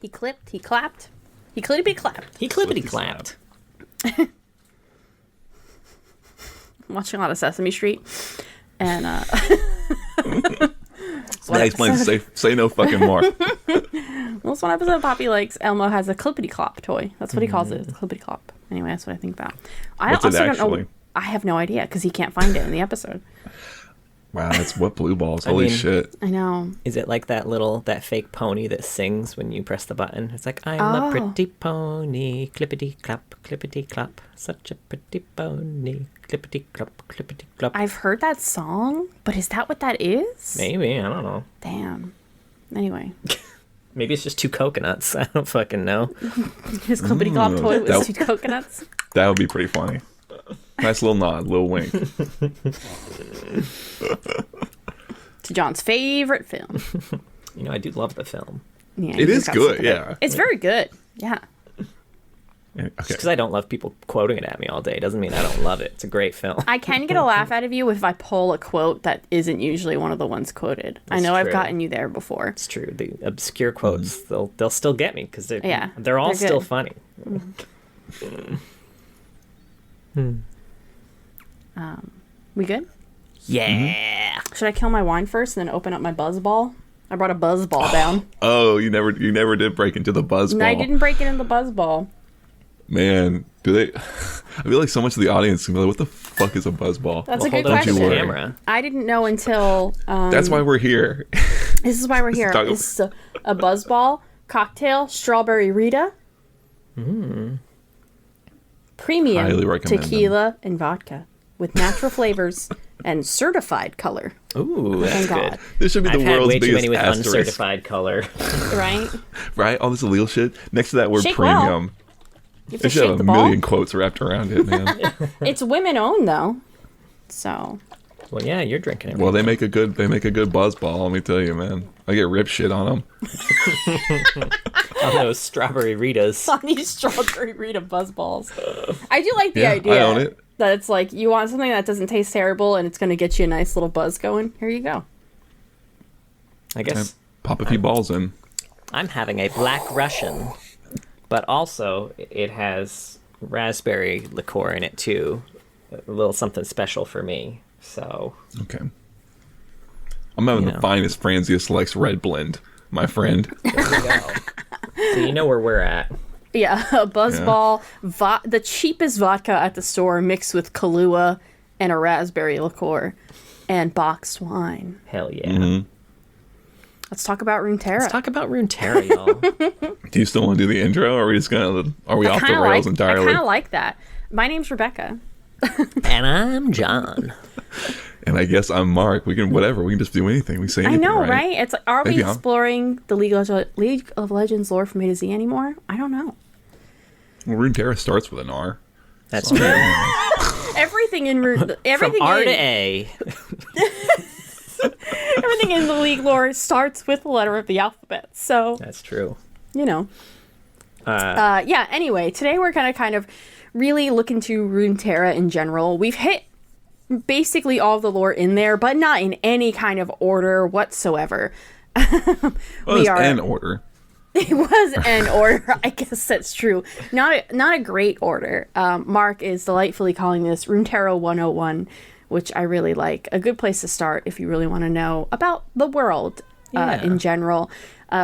He clipped, he clapped. He clippity-clapped. He clippity-clapped. I'm watching a lot of Sesame Street. And, That explains say no fucking more. well, it's one episode Poppy likes. Elmo has a clippity-clop toy. That's what he calls it. It's a clippity-clop. Anyway, that's what I think about. What's it actually? Don't know. I have no idea because he can't find it in the episode. Wow, that's what blue balls. Holy shit. I know. Is it like that fake pony that sings when you press the button? It's like, I'm a pretty pony, clippity-clop, clippity-clop, such a pretty pony, clippity-clop, clippity-clop. I've heard that song, but is that what that is? Maybe, I don't know. Damn. Anyway. Maybe it's just two coconuts. I don't fucking know. His clippity-clop toy was two coconuts. That would be pretty funny. Nice little nod, little wink. To John's favorite film. You know, I do love the film. Yeah, it is good, yeah. It's very good, yeah. Okay. Just because I don't love people quoting it at me all day doesn't mean I don't love it. It's a great film. I can get a laugh out of you if I pull a quote that isn't usually one of the ones quoted. That's I know true. I've gotten you there before. It's true. The obscure quotes, they'll still get me because they're all they're still good. funny. We good? Yeah. Should I kill my wine first and then open up my buzz ball? I brought a buzz ball down. Oh, you never did break into the buzz ball. No, I didn't break it in the buzz ball. Man, do they? I feel like so much of the audience is gonna be like, what the fuck is a buzz ball? That's a Hold good it up to question. the camera. I didn't know until... That's why we're here. This is why we're here. Talk- It's a buzz ball, cocktail, strawberry Rita, premium Highly recommend tequila and vodka with natural flavors and certified color. Ooh, that's Thank good. God. This should be the I've had world's way too biggest many with asterisk, uncertified color. Right? right? All this illegal shit. Next to that word Shake well. premium, You have they to should shake have the a ball. million quotes wrapped around it, man. It's women owned though, so Well, yeah, you're drinking it. Well, they make a good buzz ball. Let me tell you, man. I get rip shit on them. on those strawberry Ritas. on these strawberry Rita buzz balls. I do like the Yeah, idea I own it. that it's like you want something that doesn't taste terrible and it's going to get you a nice little buzz going. Here you go. I guess Pop a few balls in. I'm having a Black Russian, but also it has raspberry liqueur in it too. A little something special for me. So Okay. I'm having the finest Franzia Selects Red Blend, my friend. there you go. So you know where we're at. Yeah, a buzz ball, the cheapest vodka at the store mixed with Kahlua and a raspberry liqueur and boxed wine. Hell yeah. Mm-hmm. Let's talk about Runeterra. Let's talk about Runeterra, y'all. Do you still want to do the intro, or are we just gonna? Are we off the rails entirely? I kind of like that. My name's Rebecca. And I'm John. And I guess I'm Mark. We can whatever. We can just do anything. We say anything. I know, right? right? It's like, are we Maybe I'm- exploring the League of Legends lore from A to Z anymore? I don't know. Well, Runeterra starts with an R. That's So, true. Everything in everything From R in, to A. everything in the League lore starts with the letter of the alphabet. So That's true. you know. Yeah. Anyway, today we're gonna kind of really look into Runeterra in general. We've hit basically all of the lore in there, but not in any kind of order whatsoever. Well, it's an order. It was an order. I guess that's true. Not a great order. Mark is delightfully calling this Runeterra 101, which I really like. A good place to start if you really want to know about the world in general.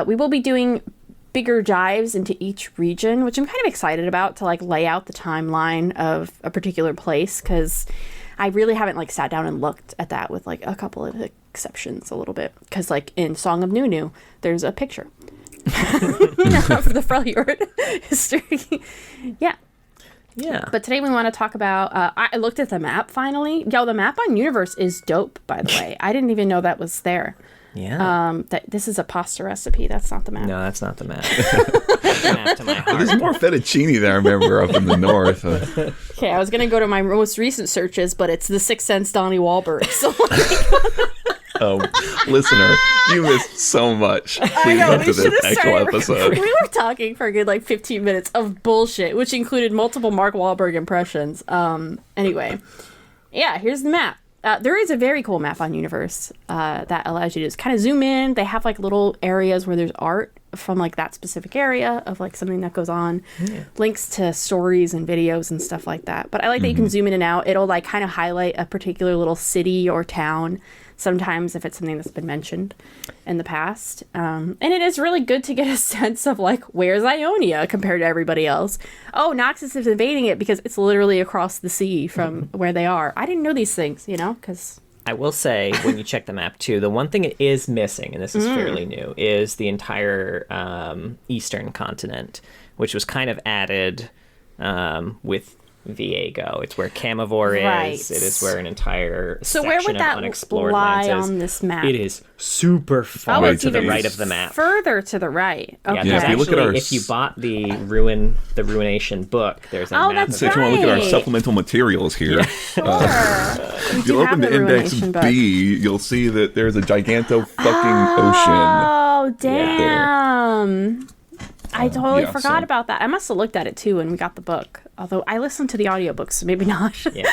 We will be doing bigger dives into each region, which I'm kind of excited about, to like lay out the timeline of a particular place, because I really haven't like sat down and looked at that with like a couple of exceptions a little bit. Because like in Song of Nunu, there's a picture. For the Freljord history. Yeah. But today we want to talk about, I looked at the map finally. Yo, the map on Universe is dope, by the way. I didn't even know that was there. Yeah. That this is a pasta recipe. That's not the map. No, that's not the map. The map to my heart. There's more fettuccine that I remember up in the north. Okay, I was going to go to my most recent searches, but it's the Sixth Sense Donnie Wahlberg. So Oh, listener, you missed so much. Please know, come we to should this have actual started. episode. We were talking for a good like 15 minutes of bullshit, which included multiple Mark Wahlberg impressions. Anyway, yeah, here's the map. There is a very cool map on Universe that allows you to just kind of zoom in. They have like little areas where there's art from like that specific area of like something that goes on, links to stories and videos and stuff like that. But I like that you can zoom in and out. It'll like kind of highlight a particular little city or town sometimes if it's something that's been mentioned in the past. And it is really good to get a sense of like, where's Ionia compared to everybody else? Oh, Noxus is invading it because it's literally across the sea from where they are. I didn't know these things, you know, because... I will say, when you check the map too, the one thing it is missing, and this is fairly new, is the entire eastern continent, which was kind of added with Viego. It's where Camivore is. It is where an entire so where would that unexplored lie lands is. On this map? It is super far it's to the even right of the map. Further to the right. Okay. Yeah, if you look at our... if you bought the Ruination book, there's a map. That's So if you want to look at our supplemental materials here, Sure. if you open to Index B, you'll see that there's a giganto fucking ocean. Oh, damn. I totally forgot so- about that. I must have looked at it too when we got the book. Although I listened to the audiobooks, so maybe not. Yeah.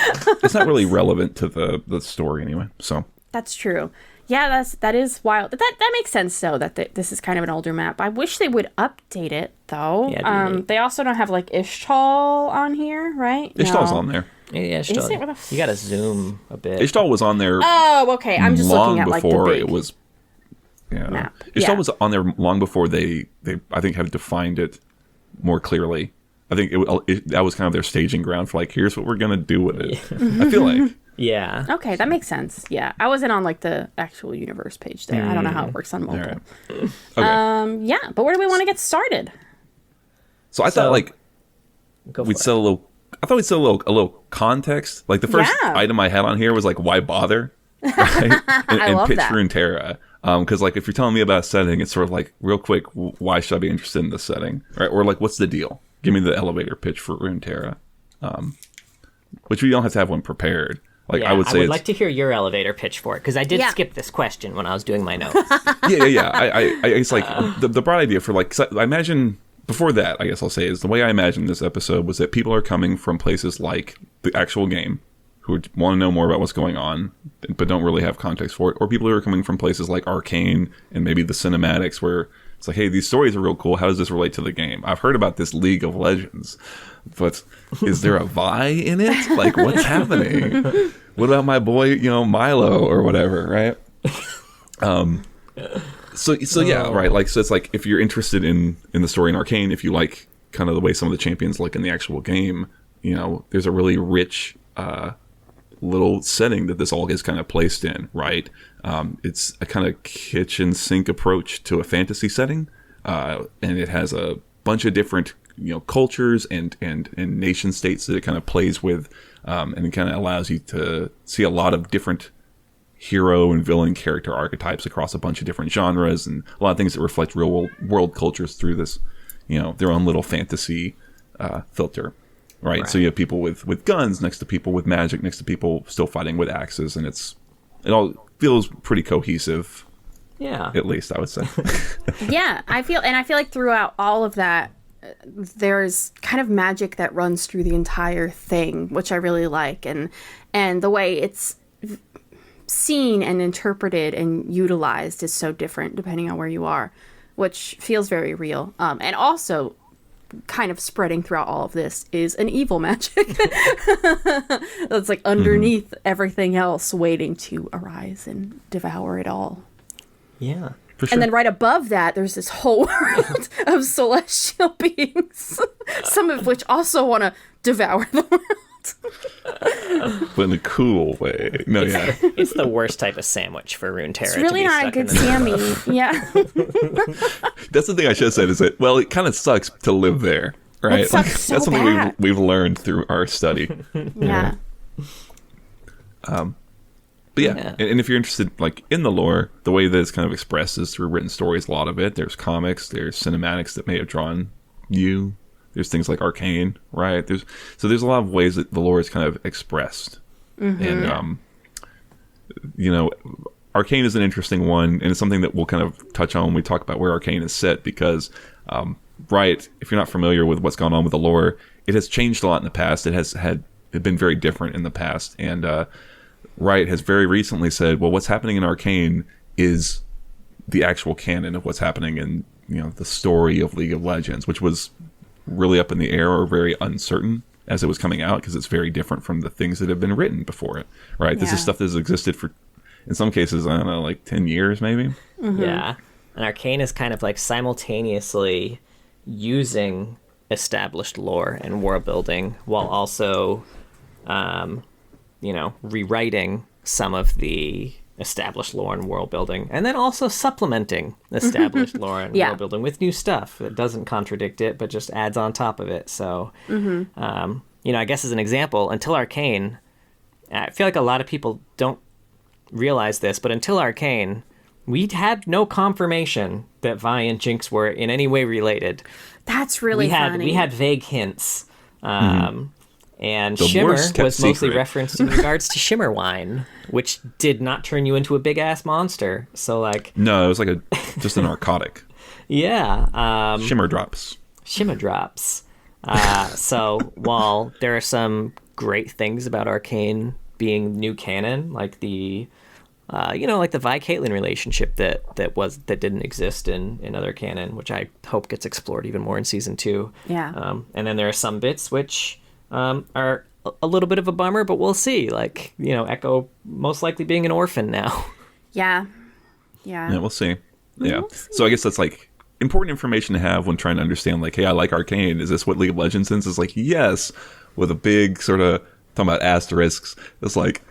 It's not really relevant to the story anyway. So That's true. Yeah, that is wild. That makes sense though. That this is kind of an older map. I wish they would update it though. Yeah, They also don't have like Ishtal on here, right? Ishtal's on there. Yeah, Is it? Where you gotta zoom a bit. Ishtal was on there Oh, okay. I'm just long looking at like the before big it was. Yeah, map. Ishtal Yeah. was on there long before they I think had defined it more clearly. I think that was kind of their staging ground for like, here's what we're gonna do with it. I feel like. Yeah. Okay, that makes sense. Yeah, I wasn't on like the actual universe page there. I don't know how it works on mobile. Right. Okay. Yeah, but where do we want to get started? So I thought like Go we'd for set a little. I thought we'd set a little context. Like the first Yeah. item I had on here was like, why bother? Right? And love pitch that. Runeterra. Because like if you're telling me about a setting, it's sort of like real quick, why should I be interested in this setting? Right? Or like, what's the deal? Give me the elevator pitch for Runeterra. Which we don't have to have one prepared. Like Yeah, I would say, like to hear your elevator pitch for it because I did Yeah. skip this question when I was doing my notes. yeah. It's like the broad idea for like, 'cause I imagine before that, I guess I'll say is the way I imagined this episode was that people are coming from places like the actual game who want to know more about what's going on, but don't really have context for it, or people who are coming from places like Arcane and maybe the cinematics where it's like, hey, these stories are real cool. How does this relate to the game? I've heard about this League of Legends, but is there a Vi in it? Like, what's happening? What about my boy, Milo or whatever, right? So yeah, right. Like, so it's like if you're interested in the story in Arcane, if you like kind of the way some of the champions look in the actual game, there's a really rich little setting that this all gets kind of placed in, right? It's a kind of kitchen sink approach to a fantasy setting, and it has a bunch of different cultures and nation states that it kind of plays with, and it kind of allows you to see a lot of different hero and villain character archetypes across a bunch of different genres and a lot of things that reflect real world cultures through this, their own little fantasy filter. Right. So you have people with guns next to people with magic next to people still fighting with axes, and it all feels pretty cohesive. Yeah. At least I would say. Yeah, I feel like throughout all of that, there's kind of magic that runs through the entire thing, which I really like, and the way it's seen and interpreted and utilized is so different depending on where you are, which feels very real. And also, kind of spreading throughout all of this is an evil magic that's like underneath everything else, waiting to arise and devour it all. Yeah. For sure. And then right above that, there's this whole world of celestial beings, some of which also want to devour the world. But in a cool way. No, yeah. It's the worst type of sandwich for Runeterra. It's really not a good Sammy. Yeah. That's the thing I should have said is that, well, it kind of sucks to live there, right? It sucks so that's something bad. we've learned through our study. Yeah. But yeah. And if you're interested like in the lore, the way that it's kind of expressed is through written stories, a lot of it. There's comics, there's cinematics that may have drawn you. There's things like Arcane, right? There's a lot of ways that the lore is kind of expressed. And Arcane is an interesting one, and it's something that we'll kind of touch on when we talk about where Arcane is set, because Riot, if you're not familiar with what's gone on with the lore, it has changed a lot in the past. It has been very different in the past, and Riot has very recently said, well, what's happening in Arcane is the actual canon of what's happening in the story of League of Legends, which was really up in the air or very uncertain as it was coming out, because it's very different from the things that have been written before it, right? This is stuff that has existed for, in some cases, I don't know, like 10 years maybe. Yeah. And Arcane is kind of like simultaneously using established lore and world building while also, rewriting some of the established lore and world building, and then also supplementing established lore and world building with new stuff that doesn't contradict it, but just adds on top of it. So, I guess as an example, until Arcane, I feel like a lot of people don't realize this, but until Arcane, we'd had no confirmation that Vi and Jinx were in any way related. That's really funny. We had vague hints. And the Shimmer was mostly referenced in regards to Shimmer wine, which did not turn you into a big-ass monster. So, like... No, it was like just a narcotic. Yeah. Shimmer drops. Shimmer drops. So, while there are some great things about Arcane being new canon, like the... like the Vi-Caitlyn relationship that didn't exist in other canon, which I hope gets explored even more in Season 2. Yeah. And then there are some bits which... are a little bit of a bummer, but we'll see. Like, Echo most likely being an orphan now. Yeah, we'll see. Yeah. So I guess that's like important information to have when trying to understand, like, hey, I like Arcane. Is this what League of Legends is? It's like, yes, with a big sort of, talking about asterisks, it's like,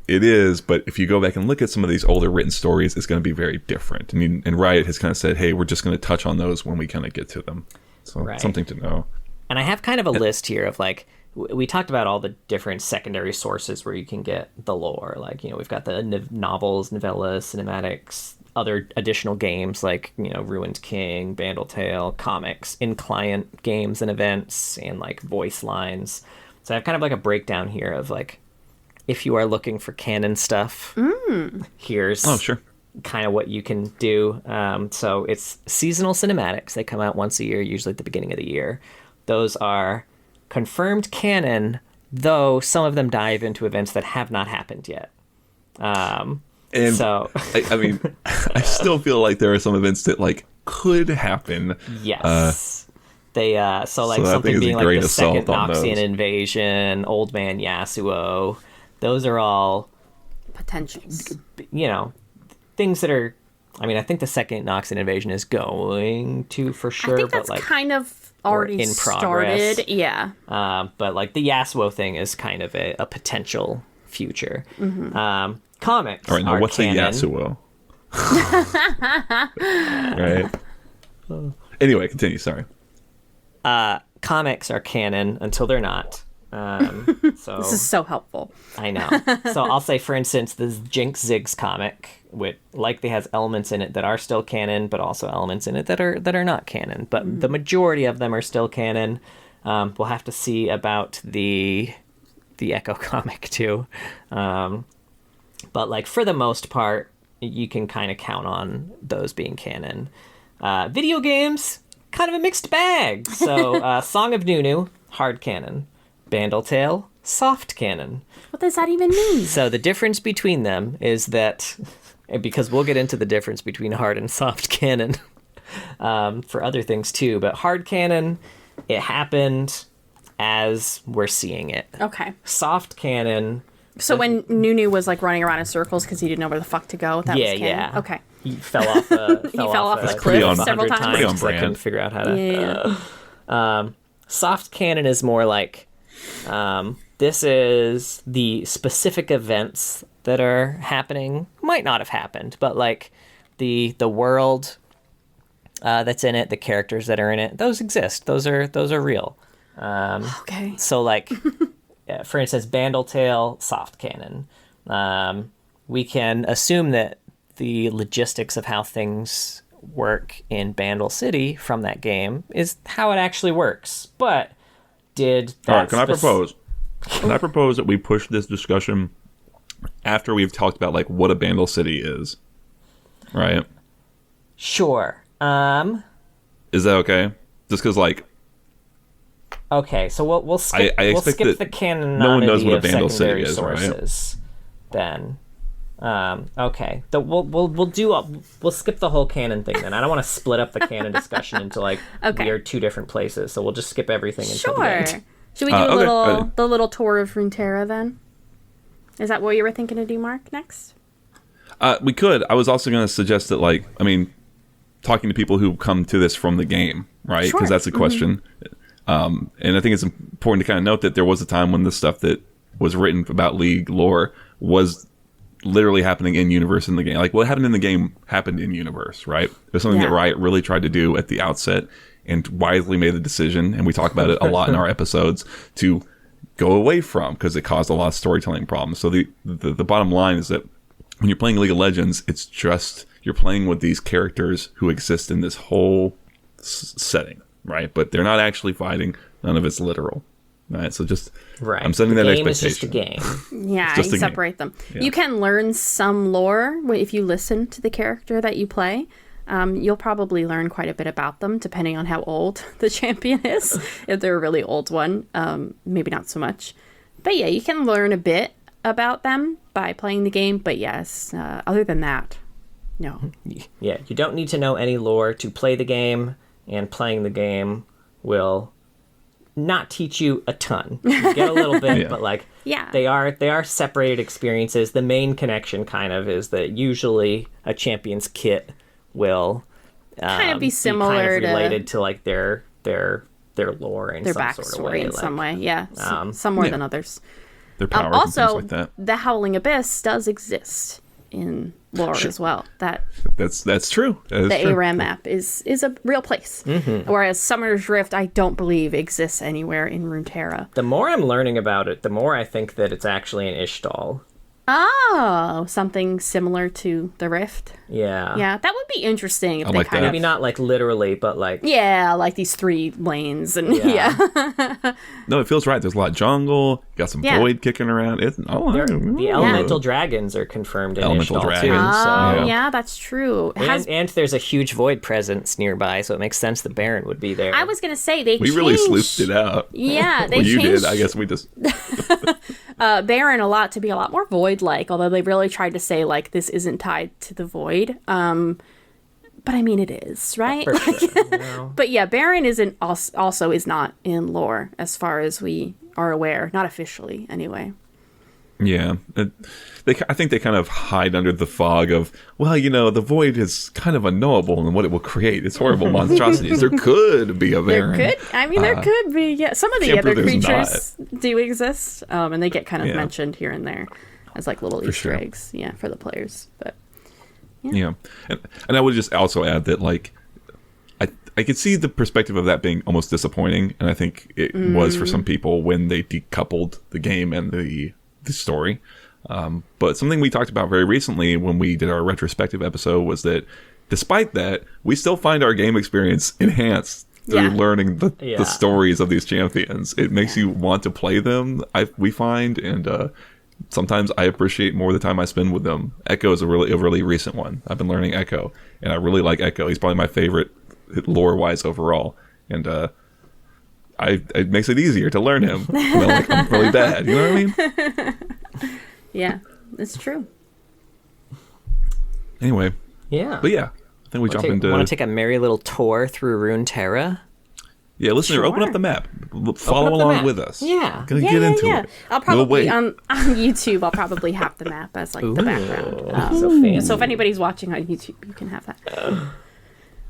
it is, but if you go back and look at some of these older written stories, it's going to be very different. I mean, and Riot has kind of said, hey, we're just going to touch on those when we kind of get to them. So something to know. And I have kind of a list here of like, we talked about all the different secondary sources where you can get the lore. Like, we've got the novels, novellas, cinematics, other additional games like, Ruined King, Bandle Tale, comics, in-client games and events, and like voice lines. So I have kind of like a breakdown here of like, if you are looking for canon stuff, here's kind of what you can do. So it's seasonal cinematics. They come out once a year, usually at the beginning of the year. Those are confirmed canon, though some of them dive into events that have not happened yet. And so, I mean, I still feel like there are some events that like could happen. Yes. Something being like the second Noxian invasion, Old Man Yasuo. Those are all potentials. Things that are. I mean, I think the second Noxian invasion is going to for sure. I think that's kind of already in progress. Started. Yeah. But like the Yasuo thing is kind of a potential future. Comics. All right, now what's canon. a Yasuo? Right. Anyway, continue. Sorry. Comics are canon until they're not. So this is so helpful. I know. So I'll say, for instance, this Jinx Ziggs comic, which likely has elements in it that are still canon, but also elements in it that are not canon. But the majority of them are still canon. We'll have to see about the Echo comic too. But like for the most part, you can kind of count on those being canon. Video games, kind of a mixed bag. So Song of Nunu, hard canon. Bandle Tale, soft canon. What does that even mean? So the difference between them is that, because we'll get into the difference between hard and soft canon for other things too, but hard canon, it happened as we're seeing it. Okay. Soft canon. So when Nunu was like running around in circles because he didn't know where the fuck to go, that was canon? Yeah. Okay. He fell off a cliff several times. Pretty on because I couldn't figure out how to. Soft canon is more like, this is the specific events that are happening. Might not have happened, but like the world that's in it, the characters that are in it, those exist. Those are real. Okay. So like, for instance, Bandle Tale, soft canon. We can assume that the logistics of how things work in Bandle City from that game is how it actually works. But did that... All right, can I propose that we push this discussion after we've talked about like what a Bandle City is? Right? Sure. Is that okay? Just because like... Okay, so we'll skip, I we'll skip the canonology no one knows what a of Bandle secondary City is, sources, right? then. Okay. We'll skip the whole canon thing then. I don't want to split up the canon discussion into like weird two different places. So we'll just skip everything until the end. Should we do the little tour of Runeterra then? Is that what you were thinking to do, Mark, next? We could. I was also going to suggest that, like, I mean, talking to people who come to this from the game, right? Because that's a question. And I think it's important to kind of note that there was a time when the stuff that was written about League lore was literally happening in universe in the game. Like, what happened in the game happened in universe, right? It was something that Riot really tried to do at the outset and wisely made the decision, and we talk about it a lot in our episodes, to go away from, because it caused a lot of storytelling problems. So the bottom line is that when you're playing League of Legends, it's just you're playing with these characters who exist in this whole setting, right? But they're not actually fighting. None of it's literal, right? So just I'm setting that expectation. Is just a game. Yeah, you separate them. Yeah. You can learn some lore if you listen to the character that you play. You'll probably learn quite a bit about them, depending on how old the champion is. If they're a really old one, maybe not so much. But yeah, you can learn a bit about them by playing the game. But yes, other than that, no. Yeah, you don't need to know any lore to play the game, and playing the game will not teach you a ton. You get a little bit, but like they are separated experiences. The main connection kind of is that usually a champion's kit will kind of be similar, kind of related to like their lore in their some backstory sort of way, in some way. Yeah, some more than others. Their powers also, and things like that. The Howling Abyss does exist in lore as well. That's true. The ARAM map is a real place. Mm-hmm. Whereas Summoner's Rift, I don't believe exists anywhere in Runeterra. The more I'm learning about it, the more I think that it's actually an Ishtal. Oh, something similar to the Rift. Yeah. Yeah, that would be interesting if they like kind that. of... Maybe not like literally, but like... Yeah, like these 3 lanes and No, it feels right. There's a lot of jungle. You got some void kicking around. The elemental dragons are confirmed in elemental Ishtal too. dragons. Yeah, that's true. And there's a huge void presence nearby, so it makes sense the Baron would be there. I was going to say, we really sleuthed it out. Yeah, they well, changed... you did. I guess we just... Baron a lot to be a lot more void-like, although they really tried to say, like, this isn't tied to the void. But I mean, it is, right? For sure, But yeah, Baron also is not in lore, as far as we are aware. Not officially, anyway. Yeah. I think they kind of hide under the fog of, well, the void is kind of unknowable in what it will create. It's horrible monstrosities. There could be a Baron. There could be, yeah. Some of the other creatures do exist, and they get kind of mentioned here and there as like little Easter eggs, for the players. But yeah. And I would just also add that, like, I could see the perspective of that being almost disappointing, and I think it was for some people when they decoupled the game and the story. But something we talked about very recently when we did our retrospective episode was that despite that, we still find our game experience enhanced through learning the stories of these champions. It makes you want to play them, we find, and sometimes I appreciate more the time I spend with them. Echo is a really recent one. I've been learning Echo, and I really like Echo. He's probably my favorite lore-wise overall, and it makes it easier to learn him. I'm really bad. You know what I mean? Yeah, it's true. Anyway. Yeah. But yeah, I think we jump into... Want to take a merry little tour through Runeterra? Yeah, listener, open up the map. Follow along with us. Yeah. Gonna get into it. I'll probably, on YouTube, I'll probably have the map as like the background. So fancy. So if anybody's watching on YouTube, you can have that.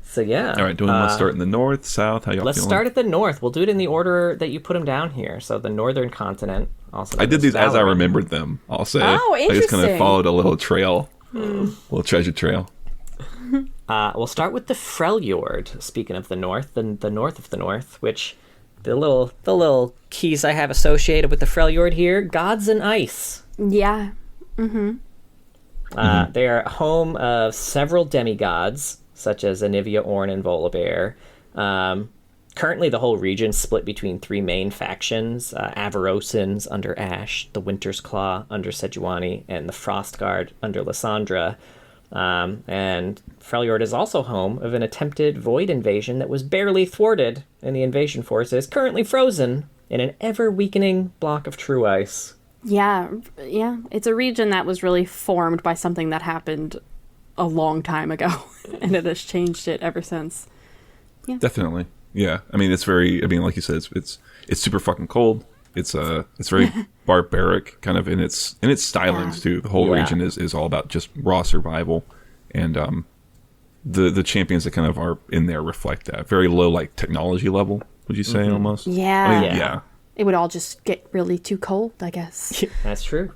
So yeah. All right, do we want to start in the north, south? How y'all Let's feeling? start at the north. We'll do it in the order that you put them down here. So the northern continent. Also, I did these as I remembered them, I'll say. Oh, interesting. I just kind of followed a little trail, a little treasure trail. We'll start with the Freljord. Speaking of the north, the north of the north, which the little keys I have associated with the Freljord here, gods and ice. Yeah. They are home of several demigods, such as Anivia, Ornn, and Volibear. Currently, the whole region split between 3 main factions: Avarosans under Ashe, the Winter's Claw under Sejuani, and the Frostguard under Lysandra. And Freljord is also home of an attempted void invasion that was barely thwarted, and the invasion force is currently frozen in an ever-weakening block of true ice. Yeah, yeah. It's a region that was really formed by something that happened a long time ago, and it has changed it ever since. Yeah. Definitely. Yeah. I mean, it's very. I mean, like you said, it's super fucking cold. It's very barbaric, kind of in its stylings too. The whole region is all about just raw survival, and the champions that kind of are in there reflect that very low like technology level. Would you say almost? Yeah. I mean, yeah. It would all just get really too cold, I guess. That's true.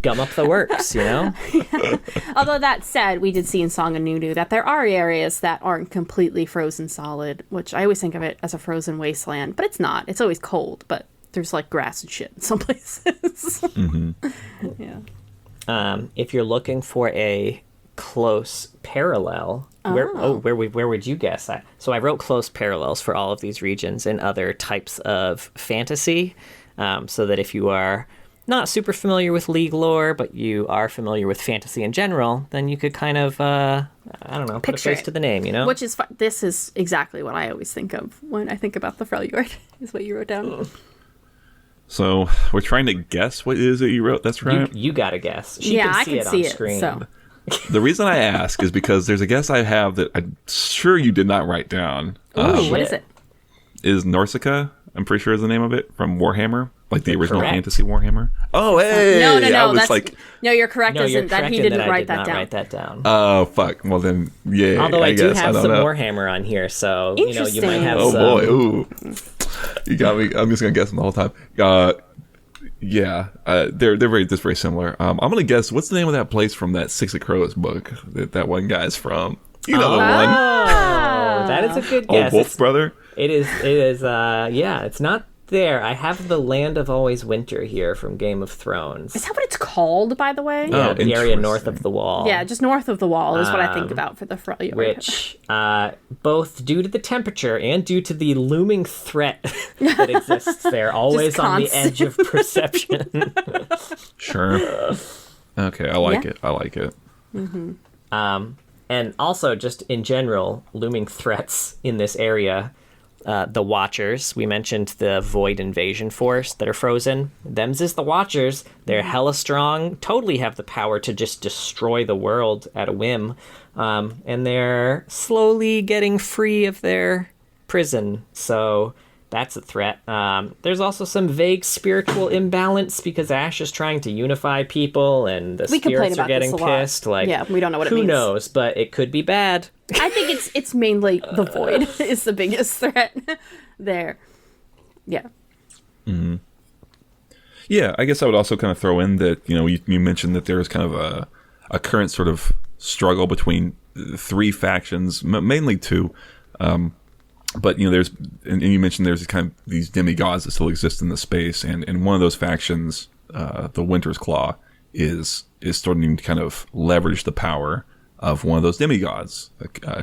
Gum up the works, you know? Although that said, we did see in Song of Nunu that there are areas that aren't completely frozen solid, which I always think of it as a frozen wasteland, but it's not. It's always cold, but there's like grass and shit in some places. Yeah. If you're looking for a close parallel, where would you guess that? So I wrote close parallels for all of these regions and other types of fantasy, so that if you are not super familiar with League lore, but you are familiar with fantasy in general, then you could kind of, I don't know, put a face to the name, you know? Which is, this is exactly what I always think of when I think about the Freljord, is what you wrote down. So we're trying to guess what it is that you wrote. That's right. You got to guess. I can see it on screen. So. The reason I ask is because there's a guess I have that I'm sure you did not write down. Ooh, what is it? Is Narsicaa, I'm pretty sure is the name of it, from Warhammer, like the original fantasy Warhammer. Oh, hey! No, you're correct. No, you're that he correct didn't write I that did down. not write that down. Oh, fuck. Well, then, yeah. Although I do guess. have I some know. Warhammer on here, so, you know, you might have Oh, some... boy. Ooh. You got me. I'm just going to guess them the whole time. Yeah, they're very similar. I'm gonna guess what's the name of that place from that Six of Crows book that one guy's from. You know the one. Oh, that is a good guess. Oh, Wolf Brother. It is. Yeah, it's not there. I have the Land of Always Winter here from Game of Thrones. Is that what it's called, by the way? Yeah, the area north of the Wall. Yeah, just north of the Wall is what I think about for the Freljord. Which, both due to the temperature and due to the looming threat that exists there, always on the edge of perception. Sure. Okay, I like it. I like it. Mm-hmm. And also, just in general, looming threats in this area. The Watchers. We mentioned the Void Invasion Force that are frozen. Them's is the Watchers. They're hella strong, totally have the power to just destroy the world at a whim. And they're slowly getting free of their prison. So that's a threat. There's also some vague spiritual imbalance because Ash is trying to unify people and the spirits are getting pissed. Like, yeah, we don't know what it means. Who knows, but it could be bad. I think it's mainly the Void is the biggest threat there. Yeah. Mm-hmm. Yeah, I guess I would also kind of throw in that, you know, you mentioned that there's kind of a current sort of struggle between three factions, mainly two. But, you know, there's, and you mentioned there's kind of these demigods that still exist in the space. And one of those factions, the Winter's Claw, is starting to kind of leverage the power of one of those demigods,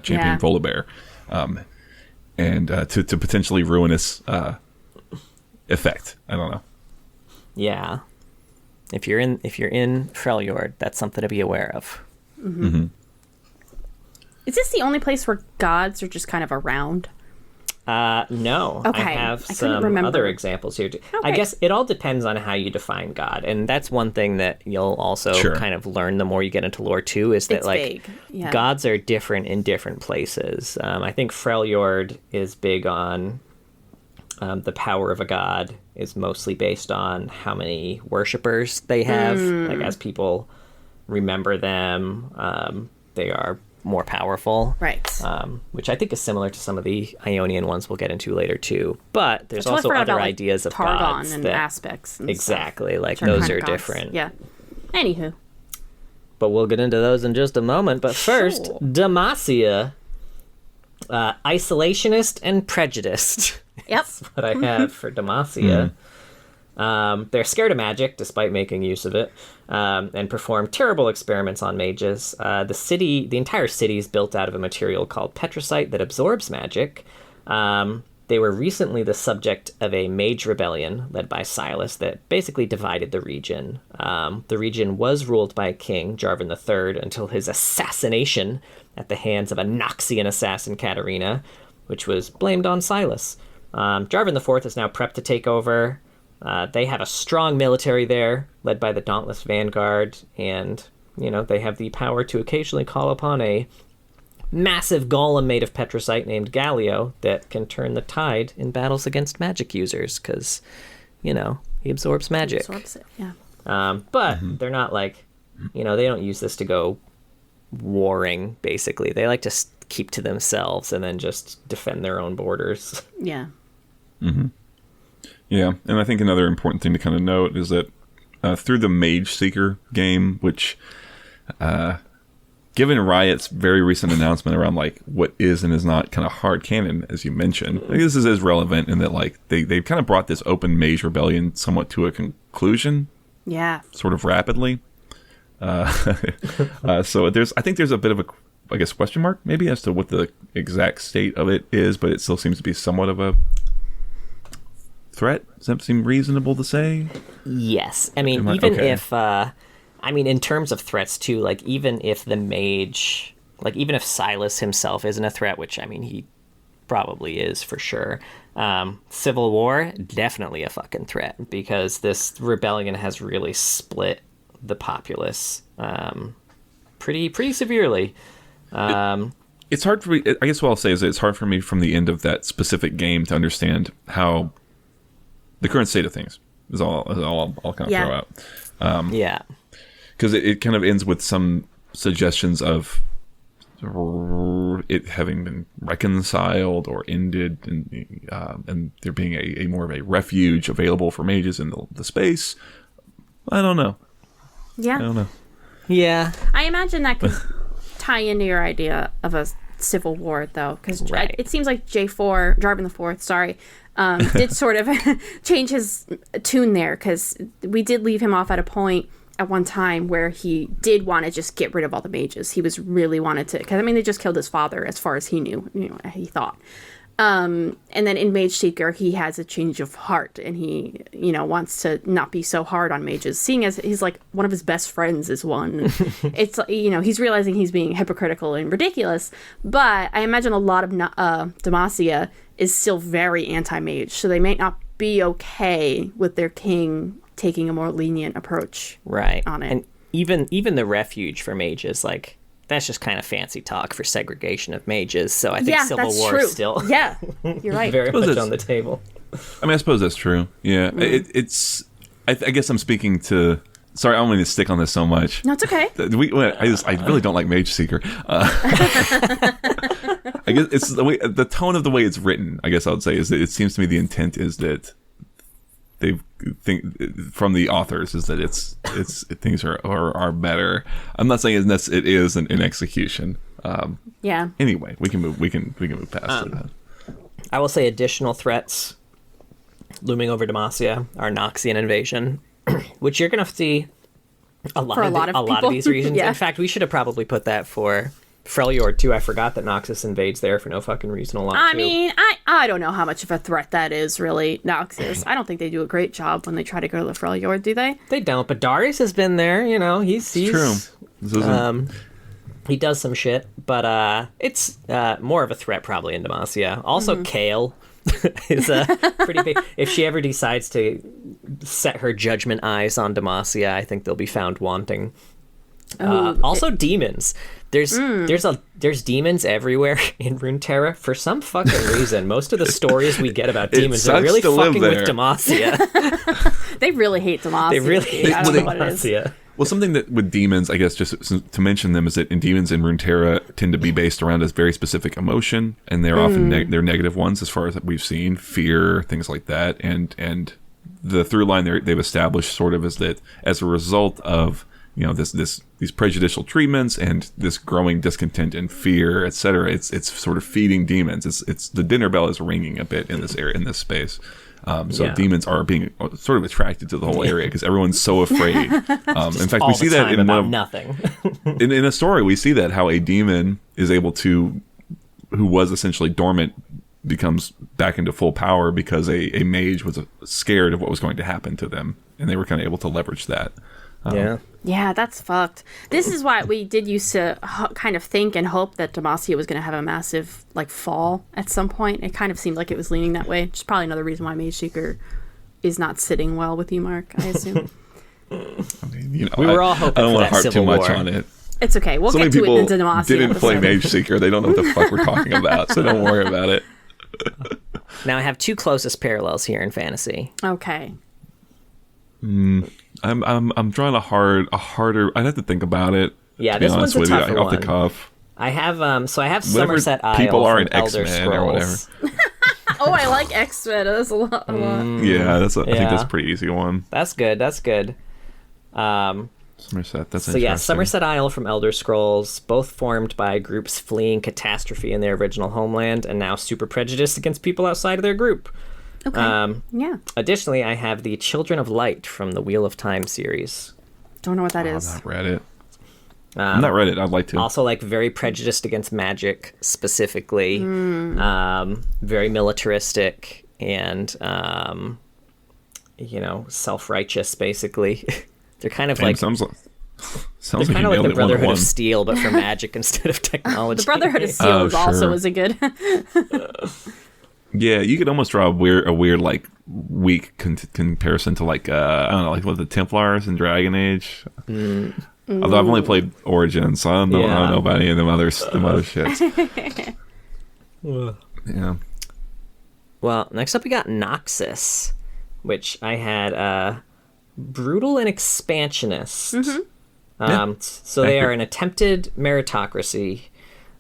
Champion Volibear, and to potentially ruinous effect. I don't know. Yeah, if you're in Freljord, that's something to be aware of. Mm-hmm. Mm-hmm. Is this the only place where gods are just kind of around? No. Okay. I have some other examples here too. Okay. I guess it all depends on how you define God, and that's one thing that you'll also kind of learn the more you get into lore too. Is that gods are different in different places. I think Freljord is big on the power of a god is mostly based on how many worshippers they have. Like as people remember them, they are more powerful, right? Which I think is similar to some of the Ionian ones we'll get into later too. But there's also other ideas of gods and that, aspects, and exactly stuff, like those are different. Yeah. Anywho, but we'll get into those in just a moment. But first, Demacia, isolationist and prejudiced. Yep, That's what I have for Demacia. They're scared of magic, despite making use of it, and perform terrible experiments on mages. The entire city is built out of a material called petricite that absorbs magic. They were recently the subject of a mage rebellion led by Silas that basically divided the region. The region was ruled by a king, Jarvan III, until his assassination at the hands of a Noxian assassin, Katarina, which was blamed on Silas. Jarvan IV is now prepped to take over. They have a strong military there, led by the Dauntless Vanguard, and, they have the power to occasionally call upon a massive golem made of petricite named Galio that can turn the tide in battles against magic users, because, he absorbs magic. He absorbs it, yeah. But they're not like, they don't use this to go warring, basically. They like to keep to themselves and then just defend their own borders. Yeah. Mm-hmm. Yeah, and I think another important thing to kind of note is that through the Mage Seeker game, which, given Riot's very recent announcement around like what is and is not kind of hard canon, as you mentioned, I think this is as relevant in that like they've kind of brought this open Mage rebellion somewhat to a conclusion. Yeah. Sort of rapidly. So I think there's a bit of a, I guess, question mark maybe as to what the exact state of it is, but it still seems to be somewhat of a threat. Does that seem reasonable to say? Yes. I mean, if, in terms of threats too, like even if the mage, like even if Silas himself isn't a threat, which he probably is for sure. Civil war, definitely a fucking threat, because this rebellion has really split the populace pretty severely. It's hard for me, I guess what I'll say is that it's hard for me from the end of that specific game to understand how the current state of things is all I'll kind of throw out. Yeah. Because it kind of ends with some suggestions of it having been reconciled or ended, and there being a more of a refuge available for mages in the space. I don't know. Yeah. I don't know. Yeah. I imagine that could tie into your idea of a civil war, though, because it seems like Jarvan the Fourth, did sort of change his tune there, because we did leave him off at a point at one time where he did want to just get rid of all the mages. He was really wanted to, because they just killed his father as far as he knew, he thought. And then in Mage Seeker, he has a change of heart, and he, wants to not be so hard on mages, seeing as he's like one of his best friends is one. It's, he's realizing he's being hypocritical and ridiculous, but I imagine a lot of Demacia is still very anti-mage, so they may not be okay with their king taking a more lenient approach on it. And even the refuge for mages, like, that's just kind of fancy talk for segregation of mages. So I think Civil War is still you're right. very much on the table. I suppose that's true. Yeah. I guess I'm speaking to... Sorry, I don't mean to stick on this so much. No, it's okay. I really don't like Mage Seeker. I guess it's the tone of the way it's written, I guess I would say, is that it seems to me the intent is that they think from the authors is that it's things are better. I'm not saying it is in execution. Anyway, we can move past it. I will say additional threats looming over Demacia are Noxian invasion, which you're going to see a lot of these regions. In fact, we should have probably put that for Freljord too. I forgot that Noxus invades there for no fucking reason a lot. I don't know how much of a threat that is, really, Noxus. I don't think they do a great job when they try to go to the Freljord, do they? They don't, but Darius has been there, he's true. He does some shit, but it's more of a threat probably in Demacia. Also, Kale is pretty big. If she ever decides to set her judgment eyes on Demacia, I think they'll be found wanting. Also, demons. There's demons everywhere in Runeterra for some fucking reason. Most of the stories we get about demons are really fucking with Demacia. They really hate Demacia. They really hate Demacia. Well, something that with demons, I guess, just to mention them, is that demons in Runeterra tend to be based around a very specific emotion, and they're often they're negative ones, as far as we've seen, fear, things like that, and the through line they've established sort of is that as a result of these prejudicial treatments and this growing discontent and fear, etc. It's sort of feeding demons. It's the dinner bell is ringing a bit in this area, in this space. Demons are being sort of attracted to the whole area because everyone's so afraid. In fact, we see that in nothing. in a story, we see that how a demon is able to, who was essentially dormant, becomes back into full power because a mage was scared of what was going to happen to them, and they were kind of able to leverage that. Yeah, that's fucked. This is why we did used to kind of think and hope that Demacia was going to have a massive fall at some point. It kind of seemed like it was leaning that way. Which is probably another reason why Mage Seeker is not sitting well with you, Mark, I assume. I mean, We were all hoping I don't for want that to harp too Civil much War. on it. It's okay. We'll So get many to it people in the Demacia didn't play episode. Mage Seeker. They don't know what the fuck we're talking about, so don't worry about it. Now I have two closest parallels here in fantasy. Okay. I'm drawing a harder. I'd have to think about it. Yeah, to be this honest one's a with you, tougher off the one. cuff. I have Whatever Somerset Isle people are from in Elder X-Men or whatever. Scrolls. Oh, I like X-Men. That's a lot. Yeah, I think Yeah. that's a pretty easy one. That's good. Somerset. That's So interesting. yeah, Somerset Isle from Elder Scrolls, both formed by groups fleeing catastrophe in their original homeland and now super prejudiced against people outside of their group. Okay. Yeah. Additionally, I have the Children of Light from the Wheel of Time series. Don't know what that I've is. not read it. I've not read it. I'd like to. Also, like, very prejudiced against magic specifically, very militaristic and, self-righteous, basically. They're kind of Damn, like... sounds They're like kind you of like nailed the it Brotherhood of 101. Steel, but for magic instead of technology. The Brotherhood of Steel Oh, is also sure. is a good. Yeah, you could almost draw a weird like weak comparison to like I don't know, like what the Templars in Dragon Age. Although I've only played Origins, so I don't know about any of them other shits. Yeah. Well, next up we got Noxus, which I had brutal and expansionist. So they are an attempted meritocracy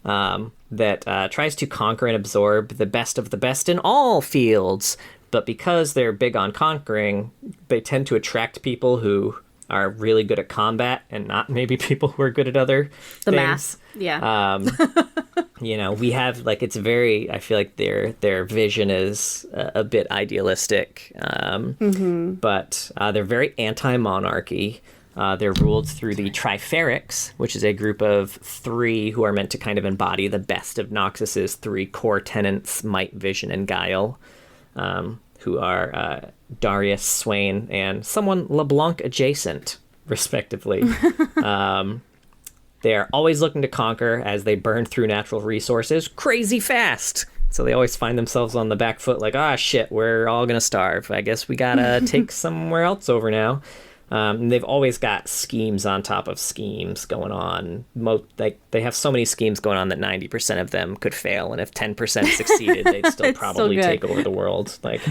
that tries to conquer and absorb the best of the best in all fields. But because they're big on conquering, they tend to attract people who are really good at combat and not maybe people who are good at other The things. mass. Yeah. We have like it's very. I feel like their vision is a bit idealistic, but they're very anti-monarchy. They're ruled through the Triferics, which is a group of 3 who are meant to kind of embody the best of Noxus's 3 core tenets: might, vision, and guile. Who are Darius, Swain, and someone LeBlanc adjacent, respectively. They are always looking to conquer as they burn through natural resources crazy fast. So they always find themselves on the back foot like, shit, we're all going to starve. I guess we got to take somewhere else over now. And they've always got schemes on top of schemes going on. They have so many schemes going on that 90% of them could fail, and if 10% succeeded, they'd still It's probably so good. take over the world. Like,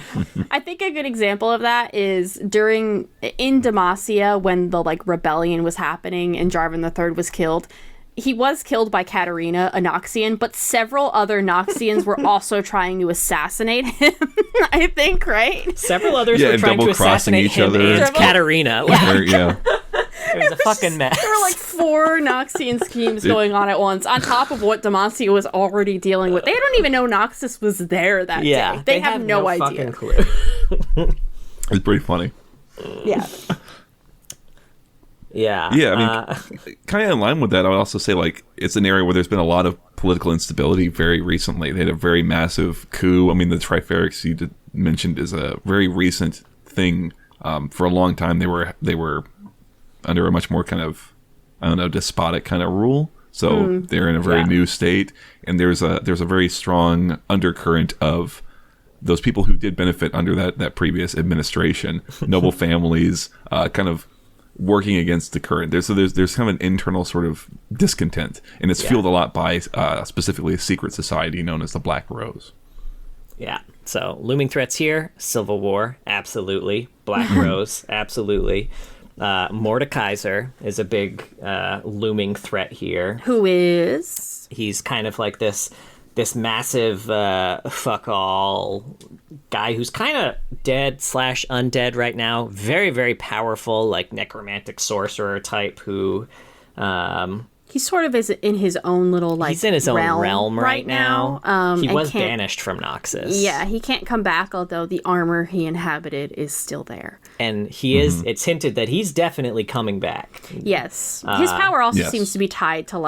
I think a good example of that is in Demacia when the rebellion was happening and Jarvan III was killed. He was killed by Katarina, a Noxian, but several other Noxians were also trying to assassinate him. I think, right? several others Yeah, were and trying to double-crossing assassinate each him other. and Double- Katarina. Yeah. It was a fucking mess. There were 4 Noxian schemes going on at once, on top of what Demacia was already dealing with. They don't even know Noxus was there that day. They have no idea. fucking clue. It's pretty funny. Yeah. Yeah. Yeah, I mean, kind of in line with that, I would also say, it's an area where there's been a lot of political instability very recently. They had a very massive coup. I mean, the Triferics you mentioned is a very recent thing. For a long time, they were under a much more kind of, despotic kind of rule. So they're in a very new state, and there's a very strong undercurrent of those people who did benefit under that previous administration, noble families, kind of working against the current. There's kind of an internal sort of discontent, and it's fueled a lot by specifically a secret society known as the Black Rose. Yeah. So looming threats here: Civil War, absolutely. Black Rose, absolutely. Mordekaiser is a big looming threat here. Who is? He's kind of like this massive fuck all guy who's kind of dead / undead right now. Very, very powerful, like necromantic sorcerer type who He sort of is in his own little he's in his own realm right now. He and was can't- banished from Noxus. Yeah, he can't come back, although the armor he inhabited is still there. And he is it's hinted that he's definitely coming back. Yes. His power also yes. seems to be tied to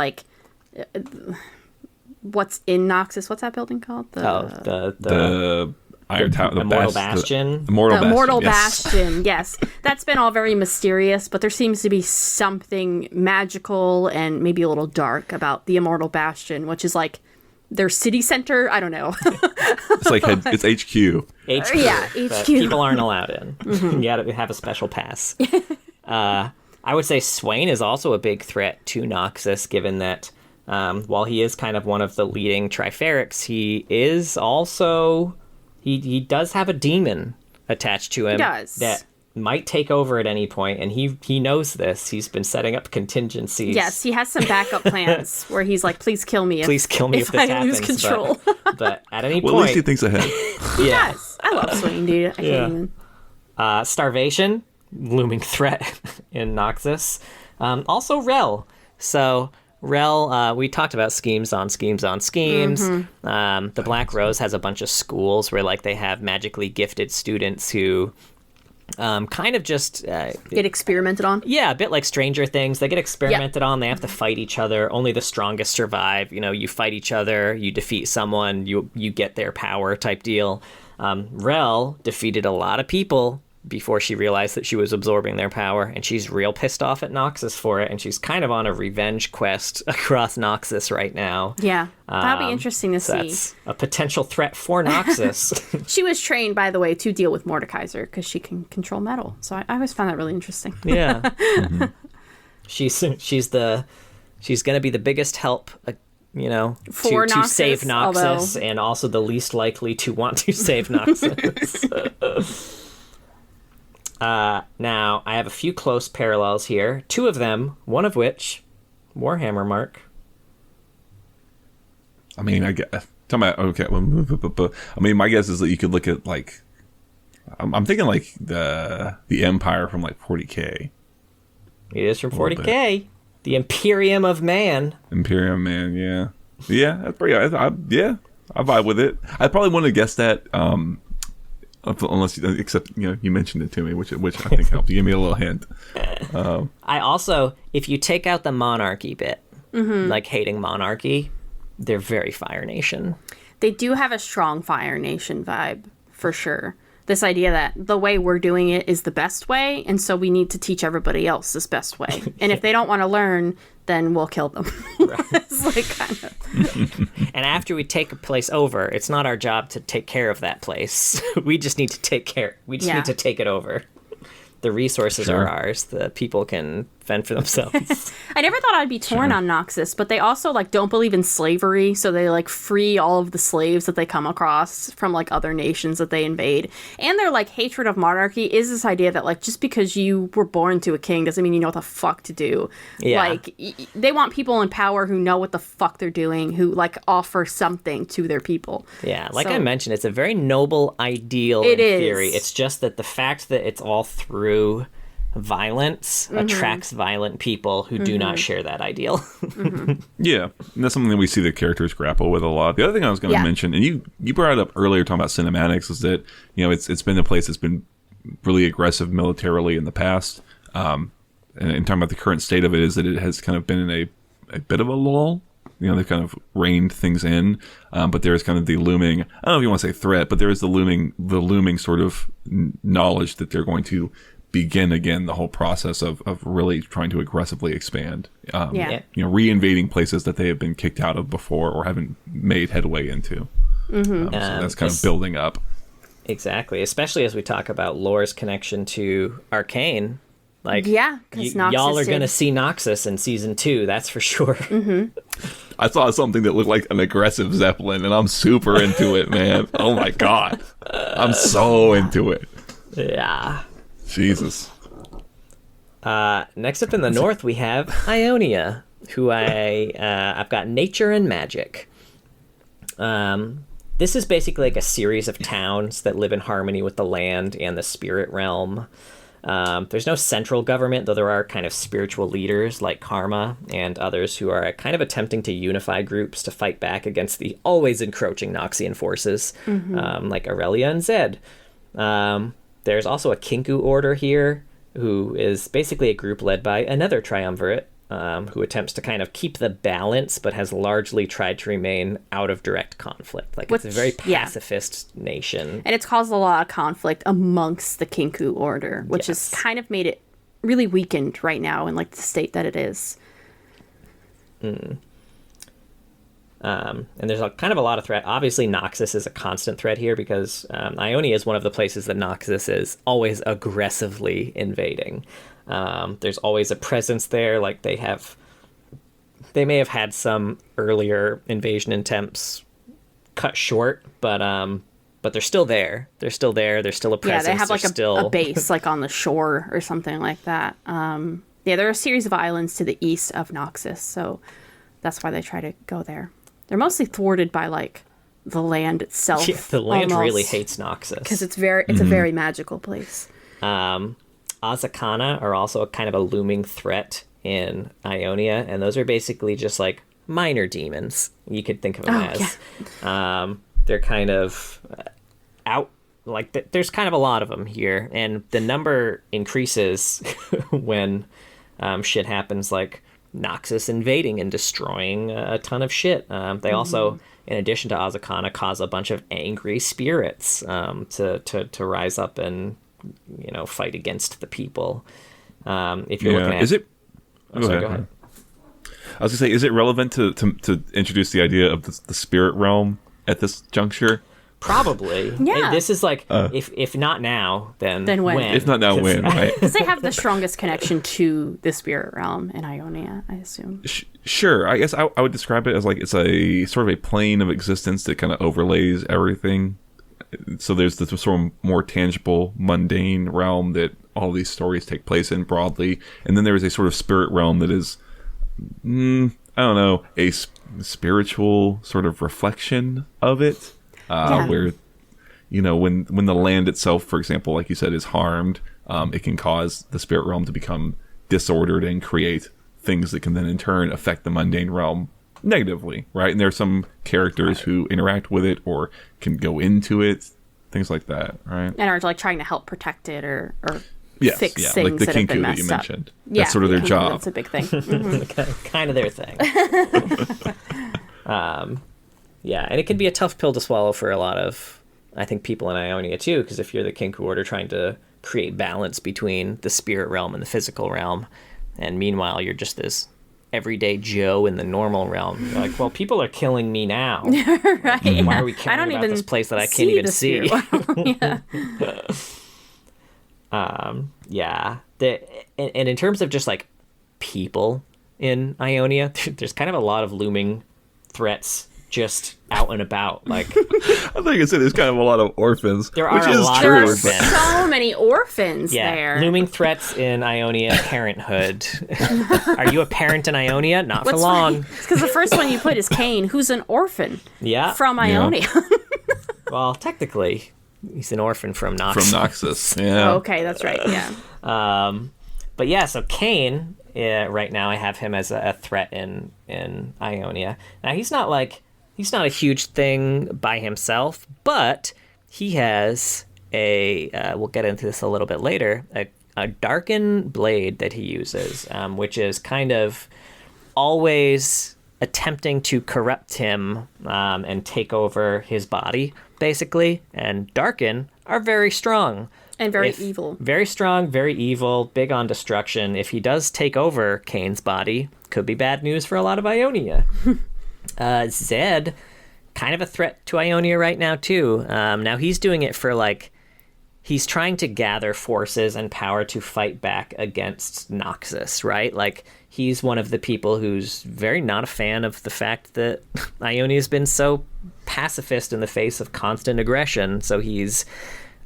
what's in Noxus. What's that building called? The Iron Tower, the Immortal Bast- Bastion. the Immortal The Bastion. Immortal yes. Bastion, yes. That's been all very mysterious, but there seems to be something magical and maybe a little dark about the Immortal Bastion, which is their city center. I don't know. It's like it's HQ. HQ. Yeah, that HQ. people aren't allowed in. You gotta have a special pass. I would say Swain is also a big threat to Noxus, given that while he is kind of one of the leading Triferics, he is also... He does have a demon attached to him that might take over at any point, and he knows this. He's been setting up contingencies. Yes, he has some backup plans where he's like, please kill me if if this I happens. lose control. But at any Well, point... at least he thinks ahead. Yes, I love Swain, dude. I can't even. Starvation, looming threat in Noxus. Also Rel. So Rel, we talked about schemes on schemes on schemes. The Black Rose has a bunch of schools where like they have magically gifted students who kind of just Get experimented on. a bit like Stranger Things. They get experimented on. They have to fight each other. Only the strongest survive. You know, you fight each other, you defeat someone, you get their power type deal. Rel defeated a lot of people before she realized that she was absorbing their power, and she's real pissed off at Noxus for it, and she's kind of on a revenge quest across Noxus right now. Yeah, that'll be interesting to see. That's a potential threat for Noxus. She was trained, by the way, to deal with Mordekaiser because she can control metal. So I always found that really interesting. Yeah. She's going to be the biggest help, For to Noxus, save Noxus, and also the least likely to want to save Noxus. Now, I have a few close parallels here. Two of them, one of which, Warhammer, Mark. I mean, I guess. Okay. I mean, my guess is that you could look at like, I'm thinking like the Empire from like 40K. It is from 40K. The Imperium of Man. Imperium Man, yeah. That's pretty. I vibe with it. I probably wouldn't have guessed that. Except you mentioned it to me, which I think helped. You gave me a little hint. I also, if you take out the monarchy bit, like hating monarchy, they're very Fire Nation. They do have a strong Fire Nation vibe, for sure. This idea that the way we're doing it is the best way, and so we need to teach everybody else this best way. And if they don't want to learn, then we'll kill them. It's like kind of... And after we take a place over, it's not our job to take care of that place. We just need to take care. We just need to take it over. The resources are ours. The people can fend for themselves. I never thought I'd be torn on Noxus, but they also like don't believe in slavery, so they like free all of the slaves that they come across from like other nations that they invade. And their like hatred of monarchy is this idea that like just because you were born to a king doesn't mean you know what the fuck to do. Yeah. Like they want people in power who know what the fuck they're doing, who like offer something to their people. Yeah, like I mentioned, it's a very noble ideal in theory. It's just that the fact that it's all through violence attracts violent people who do not share that ideal. Yeah, and that's something that we see the characters grapple with a lot. The other thing I was going to mention, and you brought it up earlier talking about cinematics, is that it's been a place that's been really aggressive militarily in the past, and talking about the current state of it is that it has kind of been in a bit of a lull. They've kind of reined things in, but there is kind of the looming, I don't know if you want to say threat, but there is the looming sort of knowledge that they're going to begin again the whole process of really trying to aggressively expand. Re-invading places that they have been kicked out of before or haven't made headway into. So that's kind of building up. Exactly, especially as we talk about Lore's connection to Arcane. Like, because y'all are going to see Noxus in season 2, that's for sure. I saw something that looked like an aggressive Zeppelin, and I'm super into it, man. Oh my god. I'm so into it. Yeah. Jesus. Next up in the north, we have Ionia, who I've got nature and magic. This is basically like a series of towns that live in harmony with the land and the spirit realm. There's no central government, though there are kind of spiritual leaders like Karma and others who are kind of attempting to unify groups to fight back against the always encroaching Noxian forces, like Aurelia and Zed. There's also a Kinku order here, who is basically a group led by another triumvirate, who attempts to kind of keep the balance, but has largely tried to remain out of direct conflict. It's a very pacifist nation. And it's caused a lot of conflict amongst the Kinku order, which has kind of made it really weakened right now in like the state that it is. And there's kind of a lot of threat. Obviously, Noxus is a constant threat here because Ionia is one of the places that Noxus is always aggressively invading. There's always a presence there. Like they may have had some earlier invasion attempts cut short, but they're still there. They're still there. There's still a presence. Yeah, they have like a base like on the shore or something like that. Yeah, there are a series of islands to the east of Noxus, so that's why they try to go there. They're mostly thwarted by like the land itself. Yeah, the land really hates Noxus because it's a very magical place. Azakana are also kind of a looming threat in Ionia, and those are basically just like minor demons. You could think of them as. Yeah. They're kind of out. Like there's kind of a lot of them here, and the number increases when shit happens, like Noxus invading and destroying a ton of shit. They also, in addition to Azakana, cause a bunch of angry spirits to rise up and fight against the people. If you're looking at, is it? Go ahead. I was gonna say, is it relevant to introduce the idea of the spirit realm at this juncture? Probably. Yeah. This is like, if not now, then when? If not now, when, right? Because they have the strongest connection to the spirit realm in Ionia, I assume. Sure. I guess I would describe it as like it's a sort of a plane of existence that kind of overlays everything. So there's the sort of more tangible, mundane realm that all these stories take place in broadly. And then there is a sort of spirit realm that is, I don't know, a spiritual sort of reflection of it. Where, when the land itself, for example, like you said, is harmed, it can cause the spirit realm to become disordered and create things that can then in turn affect the mundane realm negatively, right? And there are some characters who interact with it or can go into it, things like that, right? And are like trying to help protect it or fix things like the that have been Kinku messed that you up. mentioned. Yeah, that's sort of their job. That's a big thing. Mm-hmm. Kind of their thing. Yeah, and it can be a tough pill to swallow for a lot of, I think, people in Ionia too, because if you're the Kinku Order trying to create balance between the spirit realm and the physical realm, and meanwhile you're just this everyday Joe in the normal realm, you're like, well, people are killing me now. Right. Why are we caring about this place that I can't even see? Yeah. And in terms of just like people in Ionia, there's kind of a lot of looming threats just out and about. Like, I think I said there's kind of a lot of orphans. There are which a is lot true, There are orphans. so many orphans there. Looming threats in Ionia parenthood. Are you a parent in Ionia? Not for long. Because the first one you put is Cain, who's an orphan. Yeah. From Ionia. Well, technically, he's an orphan from Noxus. From Noxus, yeah. Oh, okay, that's right, yeah. But yeah, so Cain, right now I have him as a threat in Ionia. Now, he's not a huge thing by himself, but he has we'll get into this a little bit later, a darkened blade that he uses, which is kind of always attempting to corrupt him and take over his body, basically. And darken are very strong. And very evil. Very strong, very evil, big on destruction. If he does take over Cain's body, could be bad news for a lot of Ionia. Zed, kind of a threat to Ionia right now, too. Now, he's doing it for, he's trying to gather forces and power to fight back against Noxus, right? Like, he's one of the people who's very not a fan of the fact that Ionia's been so pacifist in the face of constant aggression. So he's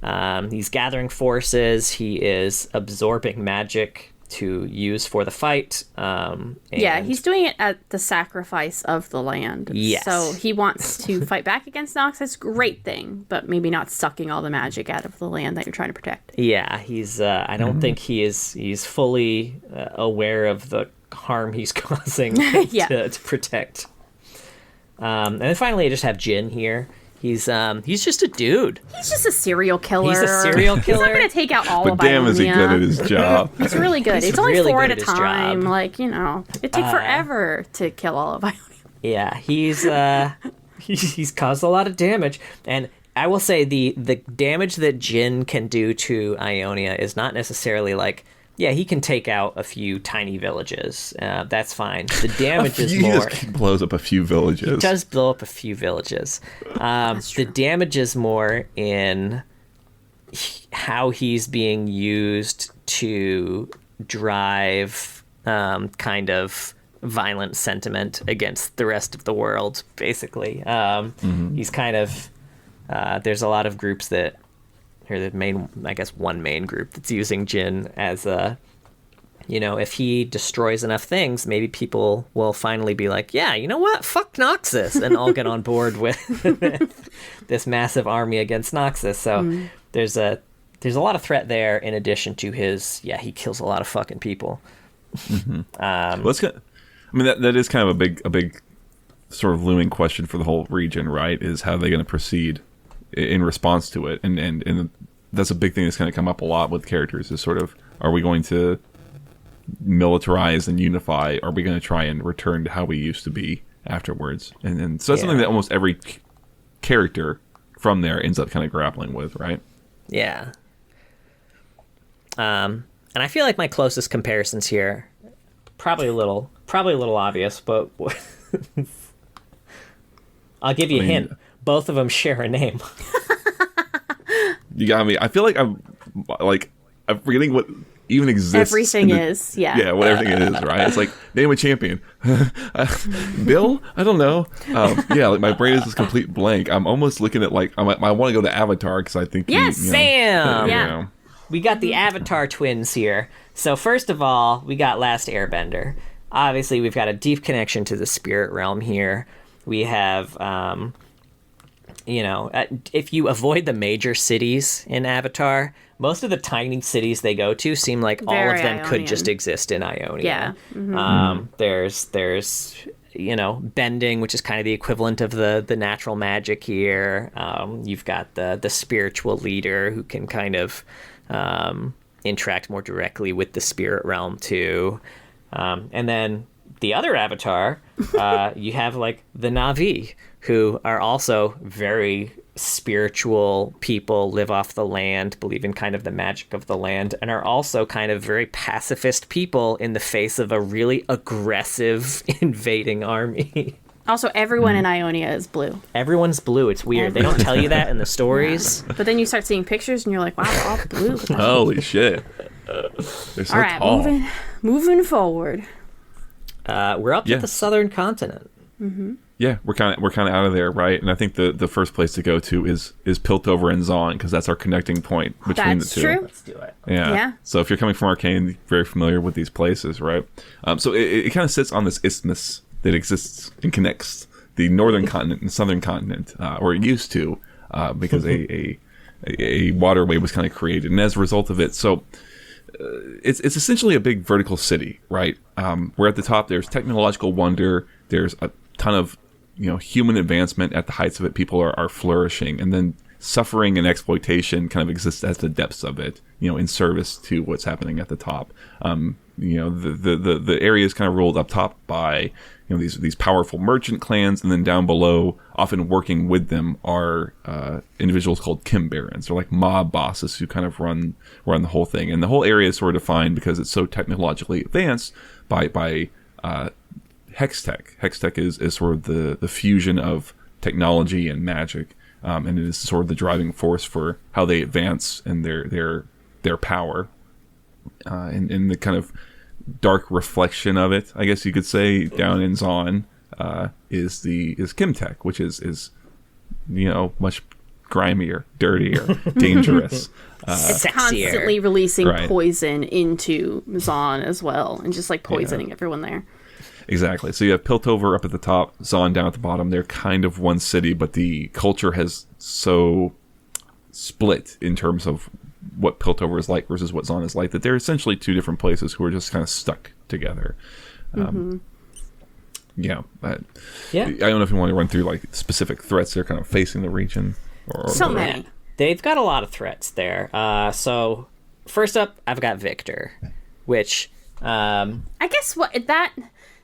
gathering forces. He is absorbing magic to use for the fight. Yeah, he's doing it at the sacrifice of the land. Yes. So he wants to fight back against Noxus. Great thing, but maybe not sucking all the magic out of the land that you're trying to protect. Yeah, he's. I don't think he's fully aware of the harm he's causing to protect. And then finally, I just have Jin here. He's just a dude. He's just a serial killer. He's a serial killer. He's not going to take out all But of damn, is he Ionia. good at his job. It's really good. He's It's only really 4 good at a at his time. job. It'd take forever to kill all of Ionia. Yeah, he's caused a lot of damage. And I will say the damage that Jin can do to Ionia is not necessarily Yeah, he can take out a few tiny villages. That's fine. The damage is He more. just blows up a few villages. He does blow up a few villages. The damage is more in how he's being used to drive kind of violent sentiment against the rest of the world, basically. He's kind of... there's a lot of groups that... Or the main, I guess, one main group that's using Jin as a, if he destroys enough things, maybe people will finally be like, yeah, you know what? Fuck Noxus, and all get on board with this massive army against Noxus. So there's a lot of threat there, in addition to his, he kills a lot of fucking people. That is kind of a big sort of looming question for the whole region, right? Is how are they going to proceed in response to it, and that's a big thing that's going to come up a lot with characters, is sort of, are we going to militarize and unify? Are we going to try and return to how we used to be afterwards? And so that's something that almost every character from there ends up kind of grappling with, right? Yeah. And I feel like my closest comparisons here, probably a little obvious, but I'll give you a hint. Both of them share a name. You got me. I feel like I'm forgetting what even exists. Everything is, yeah. Yeah, what everything is, right? It's like, name a champion. Bill? I don't know. My brain is just complete blank. I'm almost looking at, I want to go to Avatar, because I think... Yes, Sam! Yeah. We got the Avatar twins here. So first of all, we got Last Airbender. Obviously, we've got a deep connection to the spirit realm here. We have... if you avoid the major cities in Avatar, most of the tiny cities they go to seem like all of them Ionian. Could just exist in Ionia. Yeah. There's Bending, which is kind of the equivalent of the natural magic here. You've got the spiritual leader who can kind of interact more directly with the spirit realm too. And then the other Avatar, you have the Na'vi, who are also very spiritual people, live off the land, believe in kind of the magic of the land, and are also kind of very pacifist people in the face of a really aggressive invading army. Also, everyone in Ionia is blue. Everyone's blue. It's weird. They don't tell you that in the stories. Yeah. But then you start seeing pictures and you're like, wow, they're all blue. Holy shit. They're so all right, tall. moving forward. We're up to the southern continent. Mm-hmm. Yeah, we're kind of out of there, right? And I think the first place to go to is Piltover and Zaun, because that's our connecting point between the two. True. Let's do it. Yeah. So if you're coming from Arcane, you're very familiar with these places, right? So it kind of sits on this isthmus that exists and connects the northern continent and southern continent, or it used to, because a waterway was kind of created, and as a result of it, so it's essentially a big vertical city, right? Where at the top there's technological wonder, there's a ton of human advancement at the heights of it. People are flourishing, and then suffering and exploitation kind of exists at the depths of it, in service to what's happening at the top. The area is kind of ruled up top by these powerful merchant clans, and then down below, often working with them, are individuals called Kim Barons. They're like mob bosses who kind of run the whole thing, and the whole area is sort of defined because it's so technologically advanced by Hextech. Hextech is sort of the fusion of technology and magic, and it is sort of the driving force for how they advance and their power. And the kind of dark reflection of it, I guess you could say, down in Zaun, is Kimtech, which is much grimier, dirtier, dangerous. It's constantly releasing poison into Zaun as well, and just poisoning everyone there. Exactly. So you have Piltover up at the top, Zaun down at the bottom. They're kind of one city, but the culture has so split in terms of what Piltover is like versus what Zaun is like, that they're essentially two different places who are just kind of stuck together. I don't know if you want to run through specific threats they're kind of facing the region. Many. They've got a lot of threats there. So first up, I've got Victor, which I guess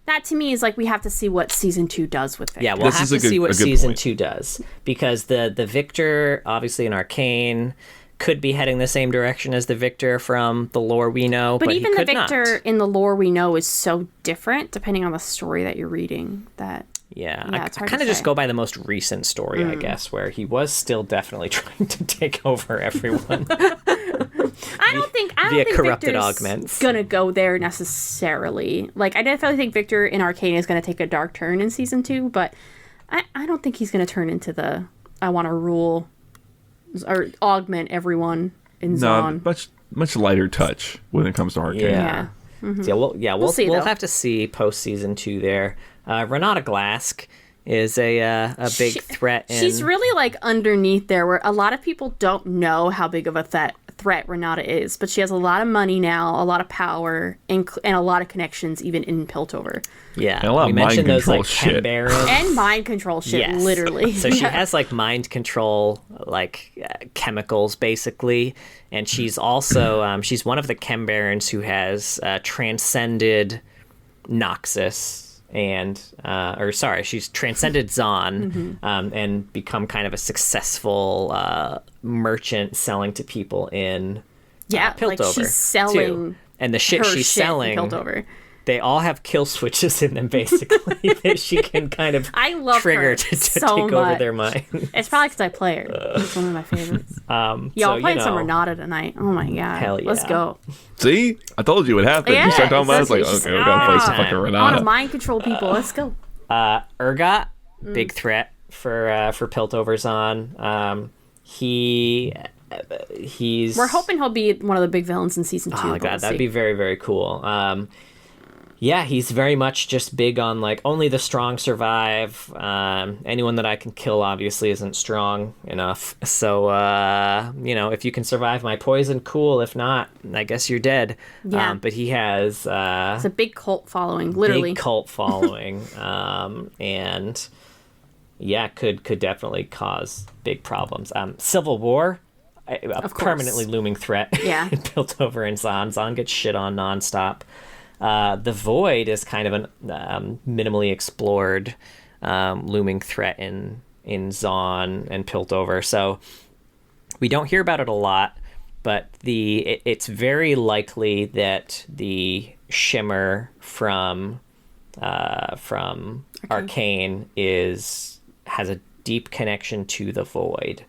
that to me is we have to see what season 2 does with it. Yeah, we'll have to see what season 2 does, because the Victor, obviously in Arcane, could be heading the same direction as the Victor from the lore we know, but even he the could Victor not. in the lore we know is so different depending on the story that you're reading that I it's hard kind to of just say. go by the most recent story, I guess, where he was still definitely trying to take over everyone. I don't think corrupted Victor's augments. gonna go there necessarily. Like, I definitely think Victor in Arcane is gonna take a dark turn in season 2, but I don't think he's gonna turn into the I want to rule or augment everyone in Zon. Much lighter touch when it comes to Arcane. Yeah. Mm-hmm. We'll see, we'll though. have to see post season 2 there. Renata Glask is a big threat. She's really like underneath there, where a lot of people don't know how big of a threat Renata is, but she has a lot of money now, a lot of power, and a lot of connections, even in Piltover. Yeah, and a lot we of mind mentioned those control like shit. Chimbarans. And mind control shit, Yes. literally. So she has like mind control, like chemicals, basically, and she's also she's one of the Chembarans who has transcended Noxus. And she's transcended Zon and become kind of a successful merchant selling to people in Piltover. Like she's selling too. And the shit her she's shit in selling, Piltover. they all have kill switches in them, basically, that she can kind of I love trigger her to so take over much. their mind. It's probably because I play her. It's one of my favorites. I'm so, playing some Renata tonight. Oh my god. Hell yeah. Let's go. See? I told you it happened. Yeah, you start talking about it, it's like, exactly. okay, we gotta play some Every fucking time. I want to Renata. mind control people. Let's go. Urgot, big threat for Piltover's on. He's. We're hoping he'll be one of the big villains in season 2. Oh my but god, we'll that'd see. be very, very cool. Yeah, he's very much just big on like only the strong survive. Anyone that I can kill obviously isn't strong enough. So if you can survive my poison, cool. If not, I guess you're dead. Yeah. But he has It's a big cult following, literally. big cult following, and yeah, could definitely cause big problems. Civil War, a Of course. permanently looming threat. Yeah. Built over in Zon. Zon gets shit on nonstop. The Void is kind of a minimally explored looming threat in Zon and Piltover. So we don't hear about it a lot, but it's very likely that the Shimmer from Arcane has a deep connection to the Void.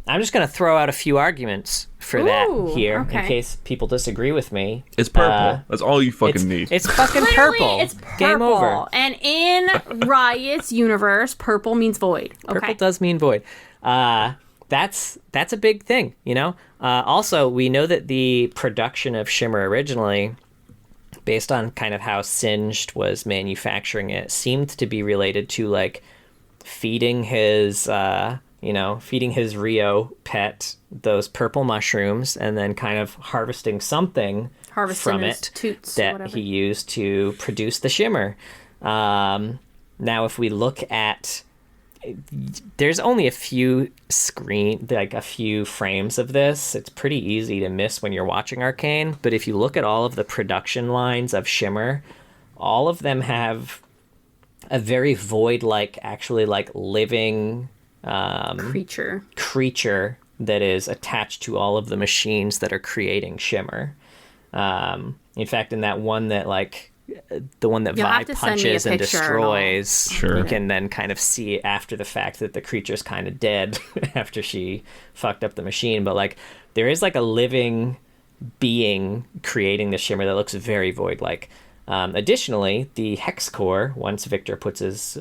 I'm just going to throw out a few arguments for that here, okay. in case people disagree with me. It's purple. That's all you fucking need. It's fucking Clearly, purple. it's purple. Game over. And in Riot's universe, purple means void. Okay. Purple does mean void. That's a big thing, you know? Also, we know that the production of Shimmer originally, based on kind of how Singed was manufacturing it, seemed to be related to, like, feeding his Rio pet those purple mushrooms and then kind of harvesting something Harvesting from his it toots or that whatever. he used to produce the Shimmer. Now, if we look at... There's only a few frames of this. It's pretty easy to miss when you're watching Arcane, but if you look at all of the production lines of Shimmer, all of them have a very void-like, actually like living creature that is attached to all of the machines that are creating Shimmer. In fact, in that one that the one that You'll Vi have to send me a punches and picture and destroys, Sure. you can then kind of see after the fact that the creature's kind of dead after she fucked up the machine. But like there is like a living being creating the Shimmer that looks very void-like. Additionally, the Hex Core, once Victor puts his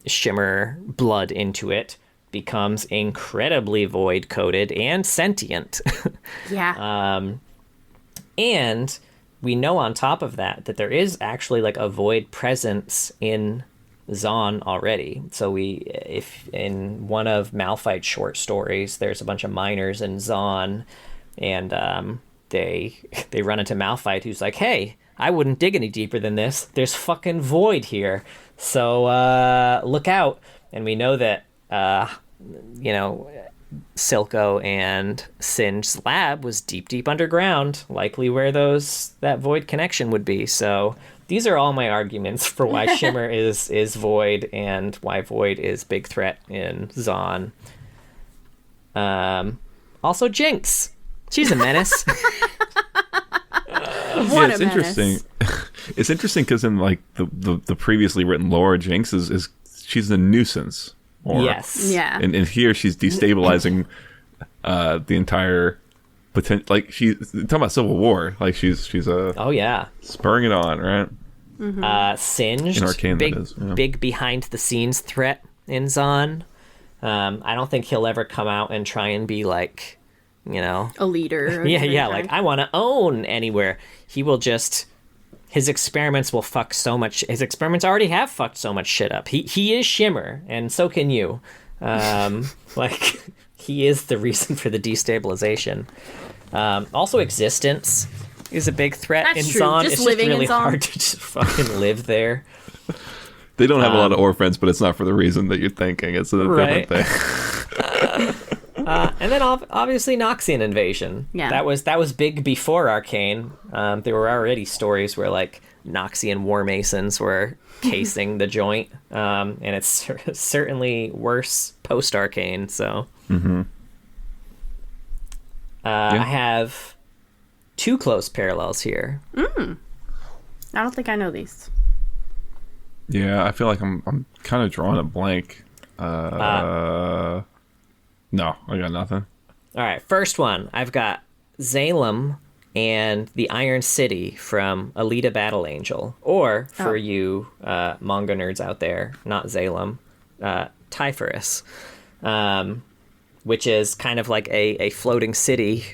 Shimmer blood into it, becomes incredibly void-coated and sentient. Yeah. And we know on top of that there is actually like a void presence in Zon already. So if in one of Malphite's short stories, there's a bunch of miners in Zon, and they run into Malphite, who's like, "Hey, I wouldn't dig any deeper than this. There's fucking void here. So look out." And we know that Silco and Singe's lab was deep underground, likely where that void connection would be. So these are all my arguments for why Shimmer is void and why void is big threat in Zon. Also, Jinx. She's a menace. It's interesting. It's interesting because in like the previously written lore, Jinx is she's a nuisance. Yes. Yeah. And here she's destabilizing the entire potential. Like she's talking about Civil War. Like she's Oh yeah. spurring it on, right? Singed. In Arcane, big, that is, yeah. big behind the scenes threat in Zon. I don't think he'll ever come out and try and be like, A leader. yeah, like I want to own anywhere. He will just. His experiments will fuck so much. His experiments already have fucked so much shit up. He is Shimmer, and so can you. Like he is the reason for the destabilization. Also, existence is a big threat That's in true. Zon. Just It's just living in really Zon. hard to just fucking live there. They don't have a lot of orphans, but it's not for the reason that you're thinking. It's a Right. different thing. And then obviously Noxian invasion. Yeah. That was big before Arcane. There were already stories where like Noxian war masons were casing the joint, and it's certainly worse post Arcane. So I have two close parallels here. I don't think I know these. Yeah, I feel like I'm kind of drawing a blank. No, I got nothing. All right, first one. I've got Zalem and the Iron City from Alita Battle Angel. Or, for you manga nerds out there, not Zalem, Typhorus, which is kind of like a floating city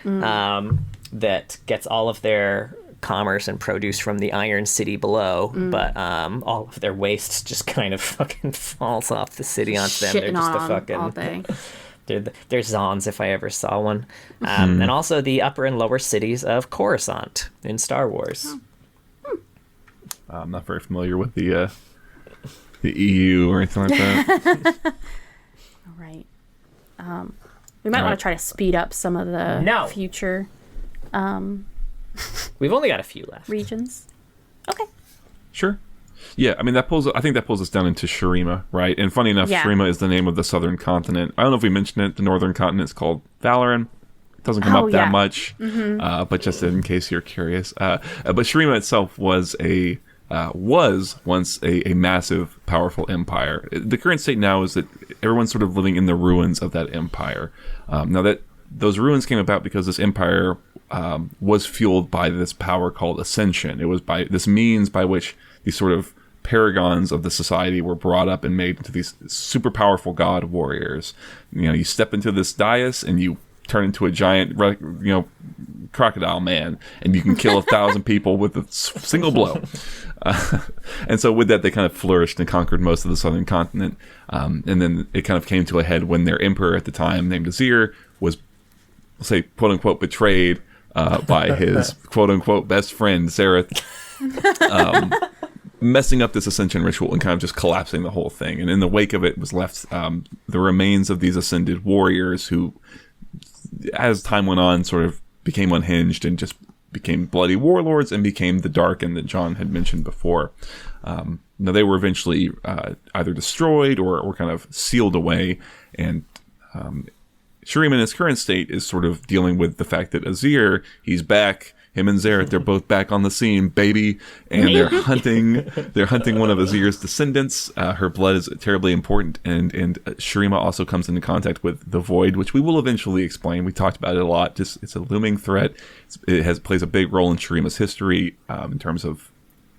that gets all of their commerce and produce from the Iron City below, but all of their waste just kind of fucking falls off the city onto them. They're Shitting just a on fucking... all day. They're Zons if I ever saw one. And also the upper and lower cities of Coruscant in Star Wars. I'm not very familiar with the EU or anything like that. All right. We might want to try to speed up some of the future We've only got a few left. regions. Okay. Sure. Yeah, I mean I think that pulls us down into Shurima, right? And funny enough, Shurima is the name of the southern continent. I don't know if we mentioned it. The northern continent is called Valoran. It doesn't come up that much, but just in case you're curious. But Shurima itself was once a massive, powerful empire. The current state now is that everyone's sort of living in the ruins of that empire. Now that those ruins came about because this empire was fueled by this power called ascension. It was by this means by which these sort of paragons of the society were brought up and made into these super powerful god warriors. You step into this dais and you turn into a giant, crocodile man, and you can kill 1,000 people with a single blow. And so with that, they kind of flourished and conquered most of the southern continent. And then it kind of came to a head when their emperor at the time, named Azir, was, we'll say, quote unquote, betrayed by his quote unquote best friend, Zareth, messing up this ascension ritual and kind of just collapsing the whole thing. And in the wake of it was left the remains of these ascended warriors who, as time went on, sort of became unhinged and just became bloody warlords and became the Darken that John had mentioned before. Now, they were eventually either destroyed or kind of sealed away, and Shurima in his current state is sort of dealing with the fact that Azir, he's back. Him and Zareth, they're both back on the scene, baby, and they're hunting one of Azir's descendants. Her blood is terribly important, and Shurima also comes into contact with the Void, which we will eventually explain. We talked about it a lot. Just it's a looming threat. It plays a big role in Shurima's history in terms of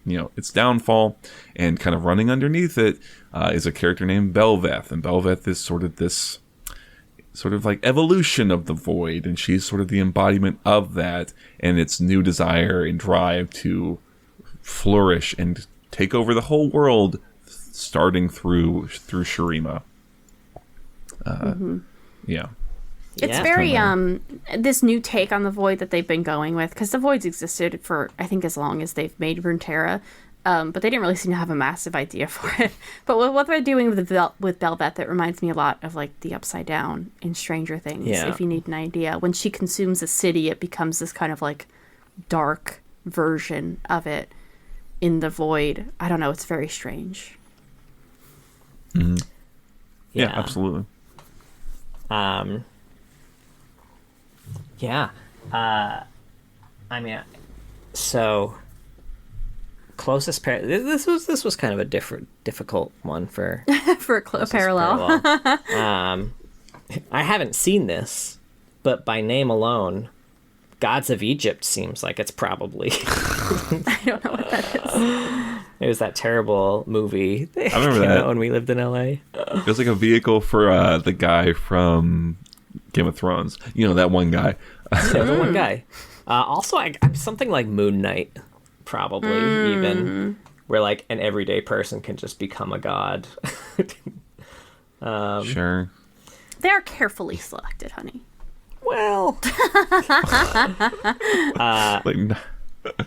its downfall, and kind of running underneath it is a character named Belveth, and Belveth is sort of like evolution of the Void, and she's sort of the embodiment of that and its new desire and drive to flourish and take over the whole world, starting through Shurima. Yeah. It's very this new take on the Void that they've been going with, because the Voids existed for I think as long as they've made Runeterra, but they didn't really seem to have a massive idea for it. But what they're doing with Belveth, it reminds me a lot of like the Upside Down in Stranger Things. Yeah. If you need an idea, when she consumes a city, it becomes this kind of like dark version of it in the Void. I don't know. It's very strange. Mm-hmm. Yeah, absolutely. Yeah. I mean, so closest this was kind of a difficult one for For a parallel. I haven't seen this, but by name alone, Gods of Egypt seems like it's probably. I don't know what that is. It was that terrible movie that I remember came that. out when we lived in LA. It was like a vehicle for the guy from Game of Thrones. You know, that one guy. There's one guy. Also, I'm something like Moon Knight, probably even, where like an everyday person can just become a god. Sure. They are carefully selected, honey. Well, Like,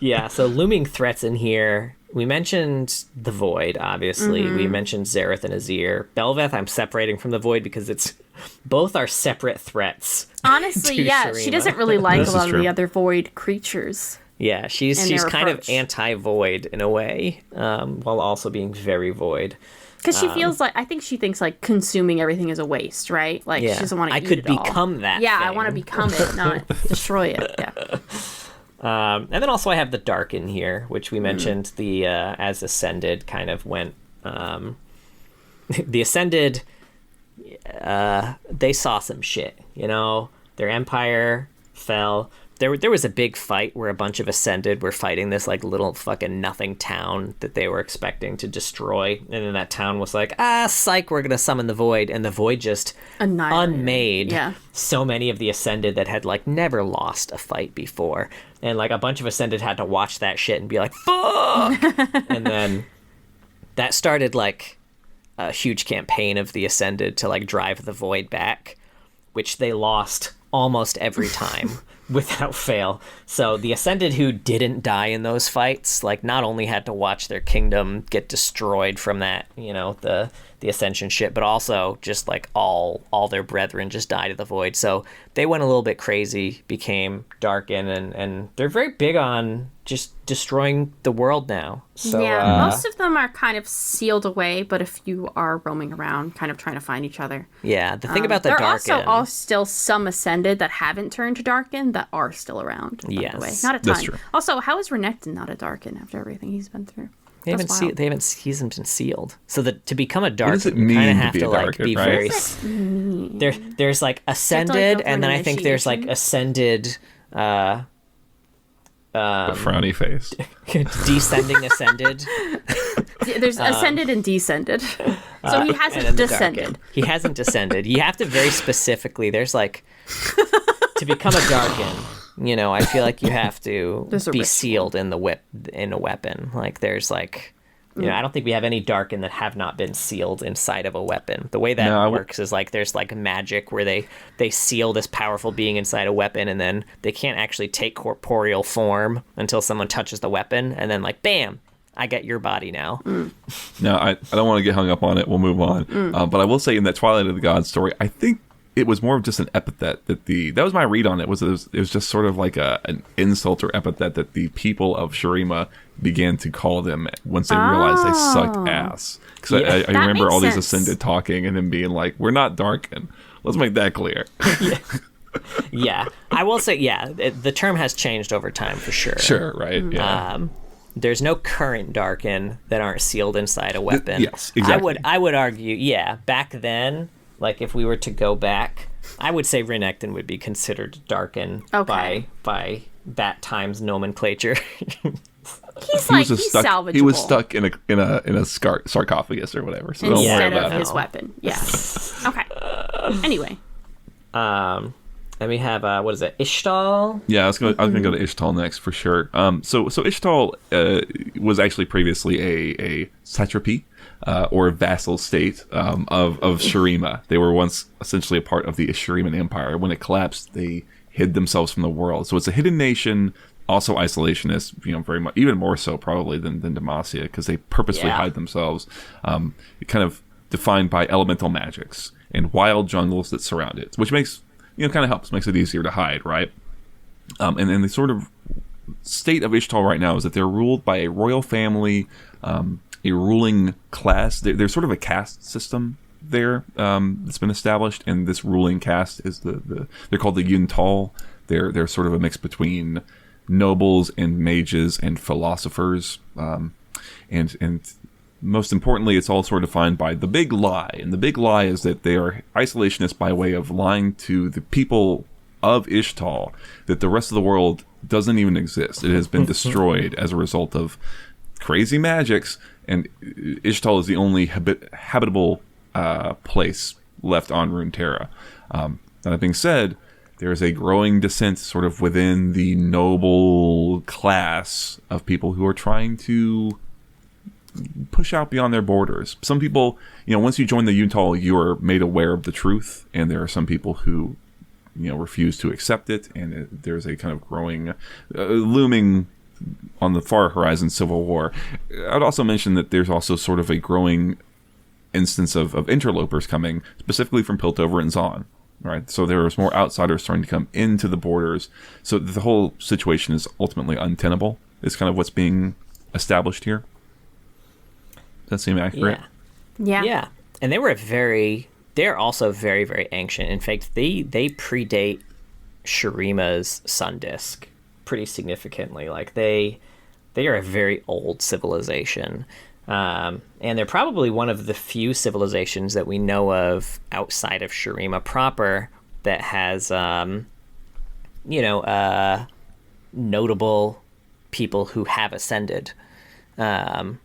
yeah. So looming threats in here. We mentioned the Void, obviously. We mentioned Zareth and Azir. Belveth, I'm separating from the Void because it's both are separate threats. Honestly, to yeah, Shurima. she doesn't really like This a is lot of true. the other Void creatures. Yeah, she's And their kind of approach. anti-Void in a way, while also being very Void. Because she feels like, I think she thinks like consuming everything is a waste, right? Like Yeah, she doesn't want to I eat could it all. become that Yeah, I thing. want to become it, not destroy it. Yeah. And then also I have the Dark in here, which we mentioned the as Ascended kind of went. The Ascended, they saw some shit, you know? Their empire fell. There was a big fight where a bunch of Ascended were fighting this like little fucking nothing town that they were expecting to destroy, and then that town was like, psych, we're gonna summon the Void, and the Void just Annihilated. unmade Yeah. so many of the Ascended that had like never lost a fight before, and like a bunch of Ascended had to watch that shit and be like, fuck. And then that started like a huge campaign of the Ascended to like drive the Void back, which they lost almost every time without fail. So the Ascended who didn't die in those fights, like not only had to watch their kingdom get destroyed from that, you know, the Ascension shit, but also just like all their brethren just died of the Void. So they went a little bit crazy, became Darken, and they're very big on just destroying the world now. So yeah, most of them are kind of sealed away, but a few are roaming around, kind of trying to find each other. yeah, the thing about the There are Darken, also all still some Ascended that haven't turned to Darken that are still around. By the way. Yes. Not a ton. That's true. Also, how is Renekton not a Darken after everything he's been through? He That's wild. he's been sealed. So to become a Darken, does it you kind mean of to have be to a like Darken, be right? very. There's like Ascended, go through and then an I think there's like initiation? Ascended, the frowny face. descending Ascended. There's Ascended and Descended. So he and hasn't then the descended. Darken. He hasn't descended. You have to very specifically. There's like to become a Darken. You know, I feel like you have to There's a be ritual. sealed in a weapon. Like there's like. You know, I don't think we have any Darken that have not been sealed inside of a weapon. The way that No, works is like there's like magic where they seal this powerful being inside a weapon, and then they can't actually take corporeal form until someone touches the weapon, and then like bam, I get your body now. No, I don't want to get hung up on it. We'll move on. But I will say in that Twilight of the Gods story, I think it was more of just an epithet that was my read on it. Was it was just sort of like an insult or epithet that the people of Shurima began to call them once they realized they sucked ass. Because Yeah. I That remember makes all these sense. Ascended talking and then being like, "We're not Darken." Let's make that clear. Yeah, I will say, yeah, the term has changed over time for sure. Sure, right? Yeah. There's no current Darken that aren't sealed inside a weapon. yes, exactly. I would argue, yeah, back then, like if we were to go back, I would say Renekton would be considered Darken Okay. by that time's nomenclature. He's like, he's stuck. salvageable. He was stuck in a sarcophagus or whatever. So don't worry instead about of it. his weapon. Yeah. Okay. Anyway. And we have what is it, Ishtal? Yeah, I was gonna go to Ishtal next for sure. So Ishtal was actually previously a satrapy or vassal state of Shurima. They were once essentially a part of the Shuriman Empire. When it collapsed, they hid themselves from the world. So it's a hidden nation, also isolationist. You know, very much, even more so probably than Demacia, because they purposely hide themselves. Kind of defined by elemental magics and wild jungles that surround it, which makes kind of helps, makes it easier to hide, right? And then the sort of state of Ishtal right now is that they're ruled by a royal family, a ruling class. There's sort of a caste system there that's been established, and this ruling caste is they're called the Yuntal. They're sort of a mix between nobles and mages and philosophers, and most importantly, it's all sort of defined by the big lie. And the big lie is that they are isolationists by way of lying to the people of Ishtal that the rest of the world doesn't even exist. It has been destroyed as a result of crazy magics, and Ishtal is the only habitable place left on Runeterra. That being said, there is a growing dissent sort of within the noble class of people who are trying to push out beyond their borders. Some people, once you join the Untal, you are made aware of the truth, and there are some people who, refuse to accept it, and there's a kind of growing, looming on the far horizon civil war. I'd also mention that there's also sort of a growing instance of interlopers coming, specifically from Piltover and Zaun. Right, so there's more outsiders starting to come into the borders. So the whole situation is ultimately untenable. Is kind of what's being established here. Does that seem accurate? Yeah. And they're also very, very ancient. In fact, they predate Shurima's sun disk pretty significantly. Like they are a very old civilization. And they're probably one of the few civilizations that we know of outside of Shurima proper that has, notable people who have ascended. So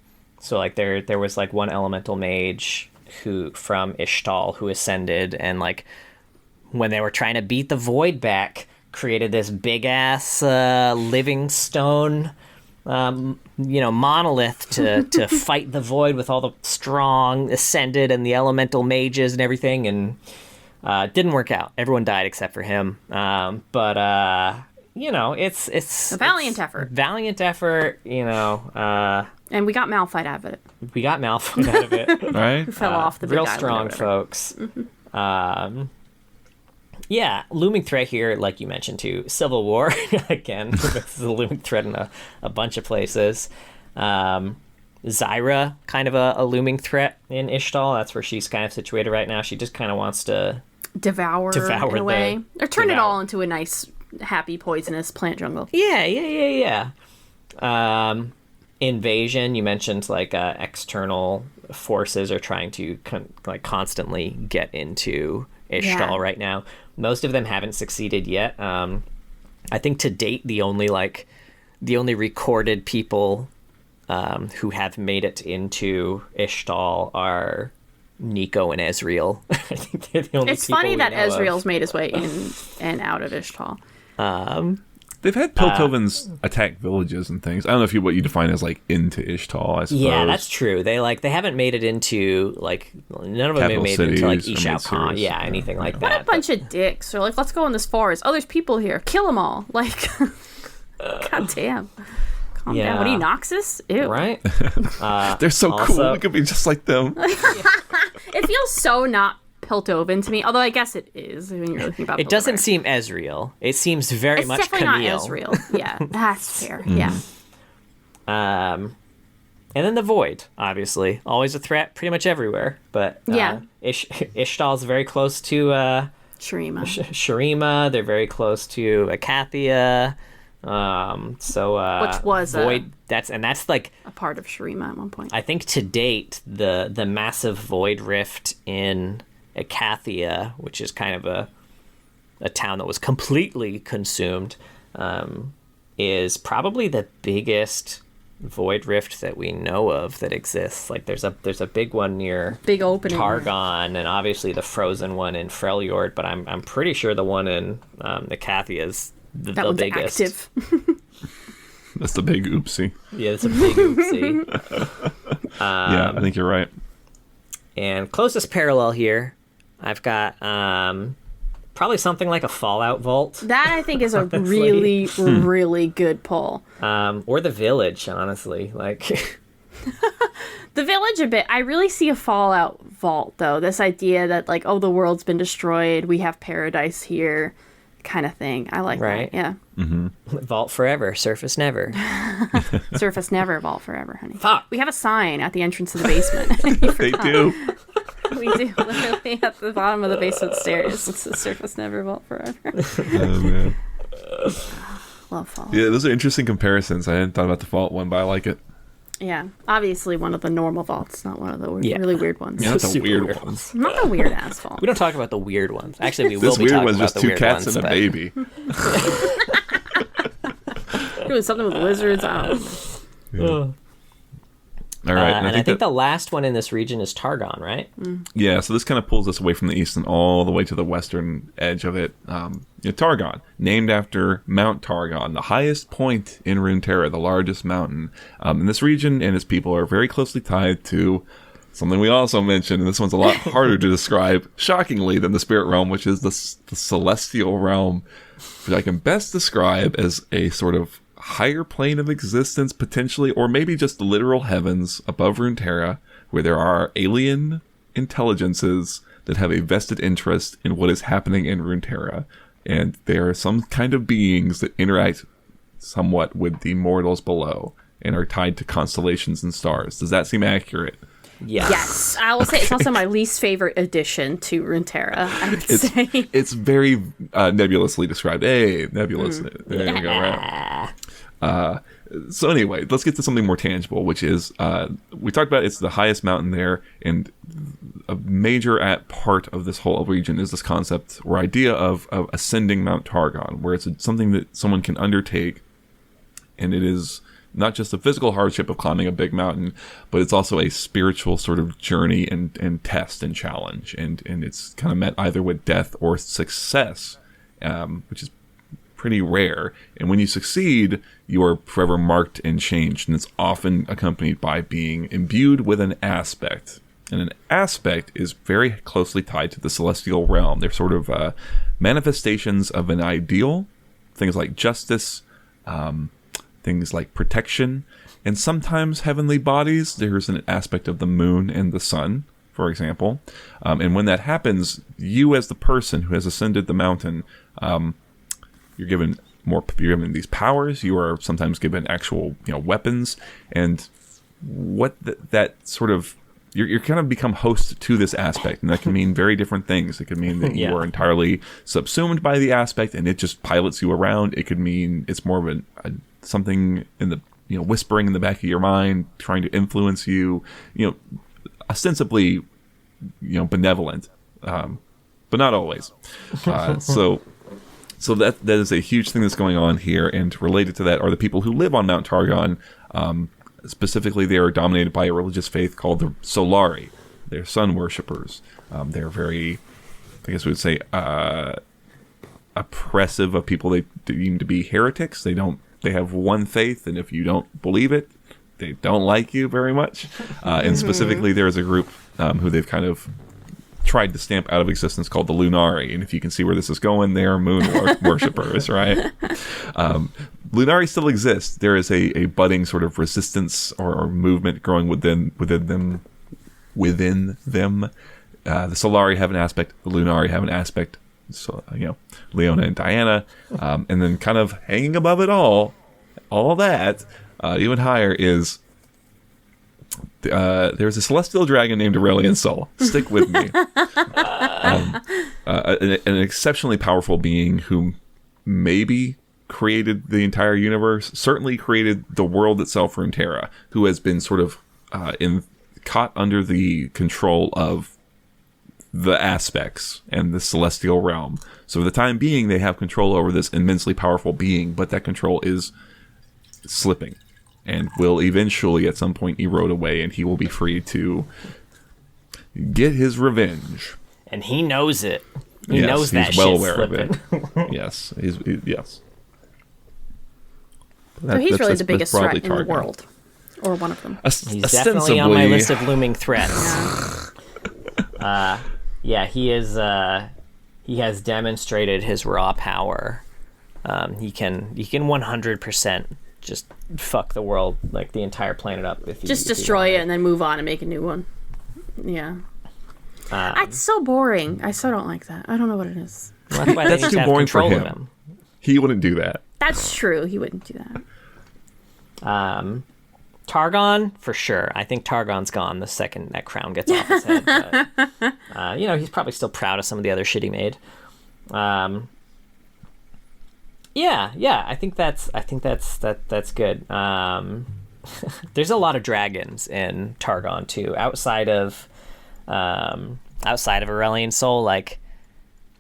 like there was like one elemental mage from Ishtal who ascended, and like when they were trying to beat the void back, created this big ass living stone monolith to fight the void with all the strong ascended and the elemental mages and everything, and didn't work out. Everyone died except for him. But it's a valiant effort. Valiant effort, and we got Malphite out of it. Right? Who fell off the big real island strong folks. Yeah, looming threat here, like you mentioned too, civil war. Again, this is a looming threat in a bunch of places. Zyra, kind of a looming threat in Ishtal. That's where she's kind of situated right now. She just kind of wants to devour in a way, or turn it all into a nice, happy, poisonous plant jungle. Yeah. Invasion, you mentioned like external forces are trying to constantly get into Ishtal right now. Most of them haven't succeeded yet. I think to date the only recorded people who have made it into Ishtal are Nico and Ezreal. I think they're the only It's people funny we that know Ezreal's of. made his way in and out of Ishtal. They've had Piltovans attack villages and things. I don't know what you define as like into Ishtal, I suppose. Yeah, that's true. They haven't made it into none of them have made it into Ishao Khan. Yeah, anything like that. What a bunch of dicks. They're like, let's go in this forest. Oh, there's people here. Kill them all. Like, god damn. Calm down. What are you, Noxus? Ew. Right? They're so cool. We could be just like them. It feels so not Piltovan to me, although I guess it is when you're looking about it. Doesn't seem Ezreal. It seems very much Camille. It's definitely not Ezreal. Yeah, that's fair. Yeah. And then the Void, obviously, always a threat, pretty much everywhere. But Ishtal's very close to Shurima. They're very close to Akathia. Which was Void. That's like a part of Shurima at one point. I think to date, the massive Void rift in Akathia, which is kind of a town that was completely consumed, is probably the biggest Void rift that we know of that exists. Like there's a big one near big opening Targon, and obviously the frozen one in Freljord, but I'm pretty sure the one in Akathia is the biggest. Active. That's the big oopsie. Yeah, it's a big oopsie. Yeah, I think you're right. And closest parallel here, I've got probably something like a Fallout vault. That I think is a really, really good pull. Or the Village, honestly. Like the Village a bit. I really see a Fallout vault though. This idea that like, oh, the world's been destroyed, we have paradise here, kind of thing. I like that. Yeah. Mm-hmm. Vault forever, surface never. Surface never, vault forever, honey. Fuck. We have a sign at the entrance of the basement. They do. We do, literally at the bottom of the basement stairs. It's a surface never, vault forever. Oh man. Love Fault. Yeah, those are interesting comparisons. I hadn't thought about the Fault one, but I like it. Yeah, obviously one of the normal vaults, not one of the really weird ones. Yeah, not the Super weird weird ones. Not the weird ass vault. We don't talk about the weird ones. Actually, we will This be weird talking one's about just the two weird cats ones, and a but- baby. Doing something with lizards. I don't know. All right, and I think the last one in this region is Targon, right? Yeah, so this kind of pulls us away from the east and all the way to the western edge of it. Targon, named after Mount Targon, the highest point in Runeterra, the largest mountain. And this region and its people are very closely tied to something we also mentioned, and this one's a lot harder to describe, shockingly, than the spirit realm, which is the celestial realm, which I can best describe as a sort of higher plane of existence, potentially, or maybe just the literal heavens above Runeterra, where there are alien intelligences that have a vested interest in what is happening in Runeterra, and they are some kind of beings that interact somewhat with the mortals below and are tied to constellations and stars. Does that seem accurate? Yes, I will say it's also my least favorite addition to Runeterra. I would say It's very nebulously described. Hey, nebulous. There we go. Right. So anyway, let's get to something more tangible, which is we talked about it's the highest mountain there, and a major part of this whole region is this concept or idea of ascending Mount Targon, where it's something that someone can undertake, and it is not just the physical hardship of climbing a big mountain, but it's also a spiritual sort of journey and test and challenge, and it's kind of met either with death or success, which is pretty rare. And when you succeed, you are forever marked and changed, and it's often accompanied by being imbued with an aspect. And an aspect is very closely tied to the celestial realm. They're sort of manifestations of an ideal, things like justice, things like protection, and sometimes heavenly bodies. There's an aspect of the moon and the sun, for example. And when that happens, you as the person who has ascended the mountain, you're given these powers. You are sometimes given actual, weapons, and what that sort of you're kind of become host to this aspect, and that can mean very different things. It could mean that you are entirely subsumed by the aspect, and it just pilots you around. It could mean it's more of something in the whispering in the back of your mind, trying to influence you. Ostensibly, benevolent, but not always. So that is a huge thing that's going on here, and related to that are the people who live on Mount Targon. Specifically, they are dominated by a religious faith called the Solari. They're sun worshippers. They're very, I guess we would say, oppressive of people they deem to be heretics. They have one faith, and if you don't believe it, they don't like you very much. And specifically, there is a group who they've kind of tried to stamp out of existence called the Lunari, and if you can see where this is going, they are moon worshippers, right? Lunari still exists. There is a budding sort of resistance or movement growing within them. The Solari have an aspect, the Lunari have an aspect. So Leona and Diana, and then kind of hanging above it all that even higher is. There's a celestial dragon named Aurelian Sol. Stick with me. An exceptionally powerful being who maybe created the entire universe, certainly created the world itself, Runeterra, who has been sort of caught under the control of the aspects and the celestial realm. So for the time being, they have control over this immensely powerful being, but that control is slipping, and will eventually at some point erode away, and he will be free to get his revenge. And he knows it. He knows that he's well shit's aware slipping. of it. Yes, yes. So he's really the biggest threat in the Targon. world, or one of them. He's definitely on my list of looming threats. He is. He has demonstrated his raw power. He can 100% just fuck the world, like the entire planet up. If just destroy it and then move on and make a new one. Yeah. It's so boring. I so don't like that. I don't know what it is. Well, that's why That's too boring for him. him. He wouldn't do that. That's true. He wouldn't do that. Targon, for sure. I think Targon's gone the second that crown gets off his head. But, he's probably still proud of some of the other shit he made. Yeah. I think that's good. There's a lot of dragons in Targon too. Outside of Aurelian Soul, like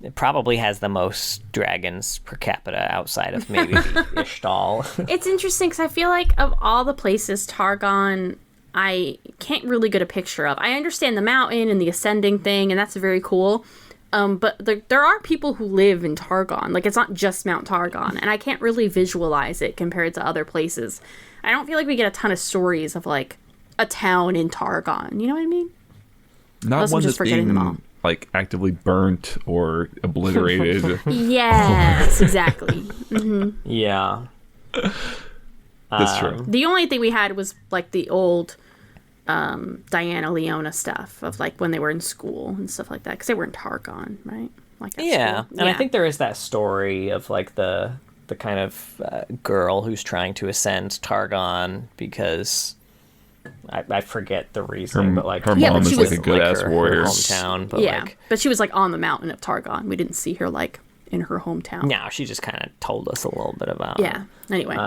it probably has the most dragons per capita outside of maybe Ishtal. It's interesting because I feel like of all the places Targon, I can't really get a picture of. I understand the mountain and the ascending thing, and that's very cool. But there are people who live in Targon. Like, it's not just Mount Targon, and I can't really visualize it compared to other places. I don't feel like we get a ton of stories of, like, a town in Targon. You know what I mean? Not Unless one I'm that's just forgetting them all. being, like, actively burnt or obliterated. Yes, exactly. Yeah. That's true. The only thing we had was, like, the old Diana Leona stuff of, like, when they were in school and stuff like that. Because they were in Targon, right? Like, at Yeah. school. And I think there is that story of, like, the kind of girl who's trying to ascend Targon because I forget the reason, but like her Yeah, mom but is she like was- a good ass her warrior. hometown, but Yeah, like but she was, like, on the mountain of Targon. We didn't see her, like, in her hometown. now she just kind of told us a little bit about Yeah, anyway.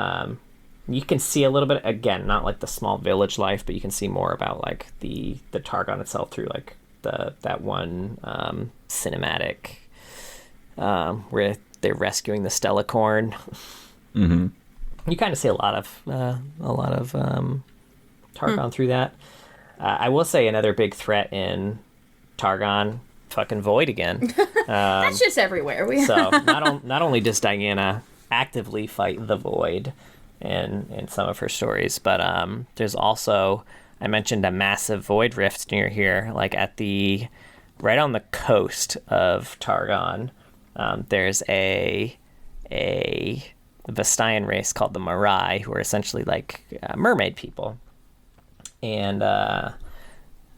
you can see a little bit, again, not like the small village life, but you can see more about like the Targon itself through like that one cinematic where they're rescuing the Stellacorn. Mm-hmm. You kind of see a lot of Targon through that. I will say another big threat in Targon, fucking Void again. That's just everywhere. So not only does Diana actively fight the Void in some of her stories, but there's also, I mentioned a massive Void rift near here, like right on the coast of Targon. There's a Vestian race called the Marai, who are essentially like mermaid people. And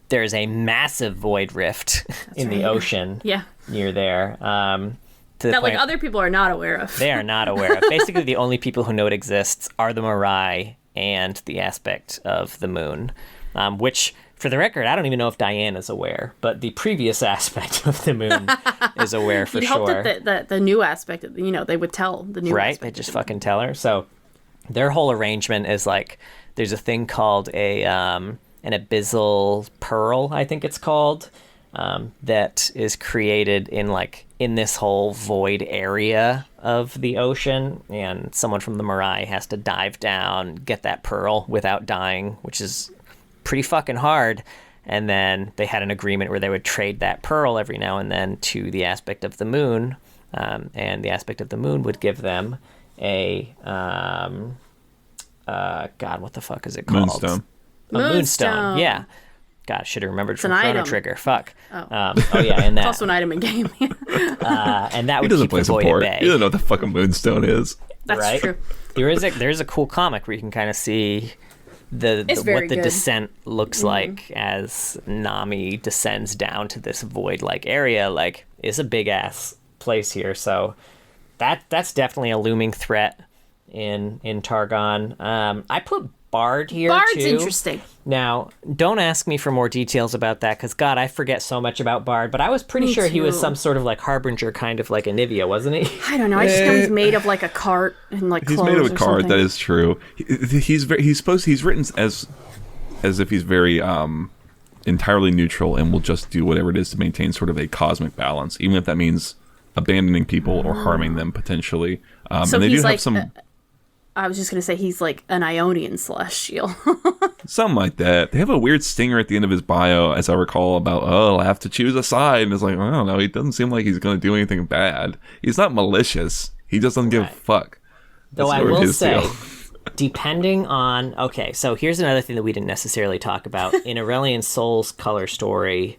there's a massive void rift in the ocean near there. That like other people are not aware of. They are not aware of. Basically, the only people who know it exists are the Marai and the aspect of the moon, which, for the record, I don't even know if Diana's aware, but the previous aspect of the moon is aware for You'd sure. hope that the new aspect, they would tell the new right? aspect. They just fucking tell her. So their whole arrangement is like, there's a thing called an abyssal pearl, I think it's called, that is created in this whole void area of the ocean, and someone from the Marai has to dive down, get that pearl without dying, which is pretty fucking hard. And then they had an agreement where they would trade that pearl every now and then to the aspect of the moon, and the aspect of the moon would give them a God, what the fuck is it called? Moonstone. A moonstone. Yeah. God, I should have remembered from Chrono item. Trigger. Fuck. Oh. Yeah, and that. It's also an item in game. And that He would doesn't keep play the void support. at He bay. doesn't know what the fucking moonstone is. That's Right? true. There's a cool comic where you can kind of see It's what very the good. descent looks like as Nami descends down to this void-like area. Like, it's a big ass place here, so that's definitely a looming threat in Targon. I put Bard here Bard's too. interesting. Now, don't ask me for more details about that, because God, I forget so much about Bard, but I was pretty Me sure he was too. some sort of like harbinger, kind of like Anivia, wasn't he? I don't know. I just know he's made of like a cart and like He's clothes made of a or card. something. That is true. He's written as if he's very entirely neutral and will just do whatever it is to maintain sort of a cosmic balance, even if that means abandoning people or harming them potentially. So and they he's do have like, some I was just gonna say he's like an Ionian celestial. something like that. They have a weird stinger at the end of his bio, as I recall, about I'll have to choose a side, and it's like, I don't know. He doesn't seem like he's going to do anything bad. He's not malicious. He just doesn't give a fuck. Though That's I sort of will his say, deal. depending on... Okay, so here's another thing that we didn't necessarily talk about. In Aurelian Soul's color story,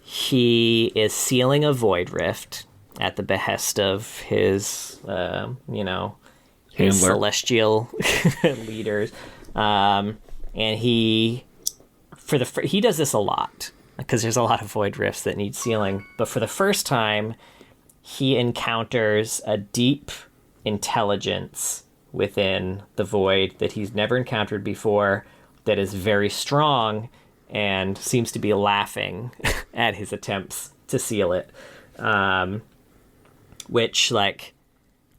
he is sealing a void rift at the behest of his, his Handler. celestial leaders. And he does this a lot, because there's a lot of void rifts that need sealing. But for the first time, he encounters a deep intelligence within the void that he's never encountered before, that is very strong and seems to be laughing at his attempts to seal it. Which, like,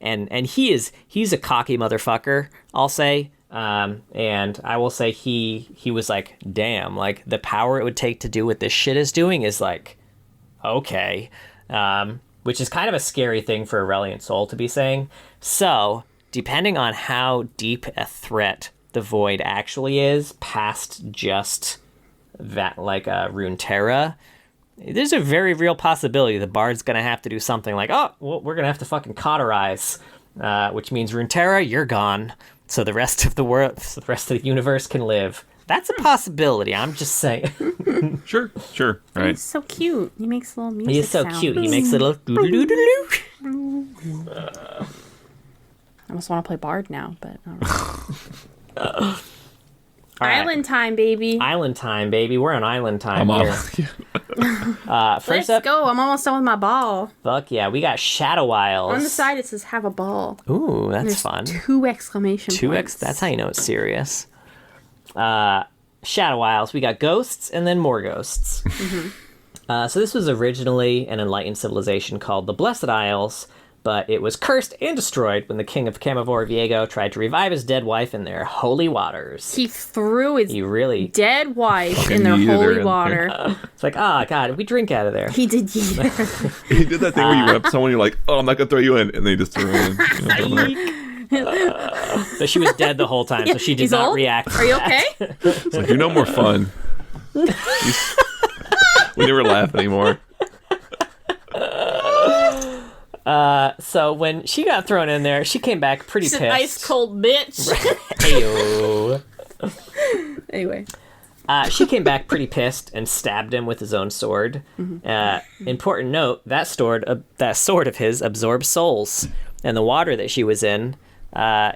and he's a cocky motherfucker, I'll say. And I will say he was like, damn, like the power it would take to do what this shit is doing is like, okay. Which is kind of a scary thing for a Reliant Soul to be saying. So, depending on how deep a threat the Void actually is, past just that, like a Runeterra, there's a very real possibility the Bard's gonna have to do something like, oh, well, we're gonna have to fucking cauterize, which means Runeterra, you're gone. So the rest of the world, so the rest of the universe can live. That's a possibility. I'm just saying. Sure. Right. He's so cute. He makes little music He is so sounds. cute. He makes little doo-doo-doo-doo-doo. I almost want to play Bard now, but all right. right. Island time, baby. Island time, baby. We're on island time I'm here. on. First Let's up, go. I'm almost done with my ball. fuck yeah, we got Shadow Isles. On the side, it says "Have a ball." Ooh, that's There's fun. 2 exclamation points. 2x. That's how you know it's serious. Shadow Isles. We got ghosts and then more ghosts. So this was originally an enlightened civilization called the Blessed Isles, but it was cursed and destroyed when the king of Camivore, Viego, tried to revive his dead wife in their holy waters. He threw his He really... dead wife in their yeeted her holy in water. It's like, oh, God, we drink out of there. He did yeet her. He did that thing where you rep someone, you're like, oh, I'm not gonna throw you in, and they just threw him in. But she was dead the whole time, so she did He's not old? react to Are you that. okay? It's like, you're no more fun. We never laugh anymore. So when she got thrown in there, she came back pretty She's pissed. an ice cold bitch. Ayo. Anyway. She came back pretty pissed and stabbed him with his own sword. Important note, that sword of his absorbs souls, and the water that she was in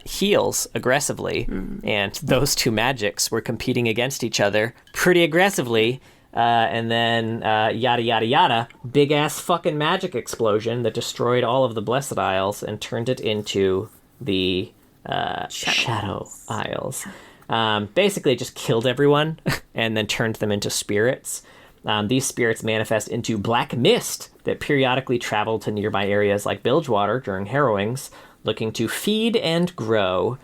heals aggressively. And those two magics were competing against each other pretty aggressively. And then yada yada yada, big ass fucking magic explosion that destroyed all of the Blessed Isles and turned it into the Shadow Isles. Basically, it just killed everyone and then turned them into spirits. These spirits manifest into black mist that periodically travel to nearby areas like Bilgewater during harrowings, looking to feed and grow.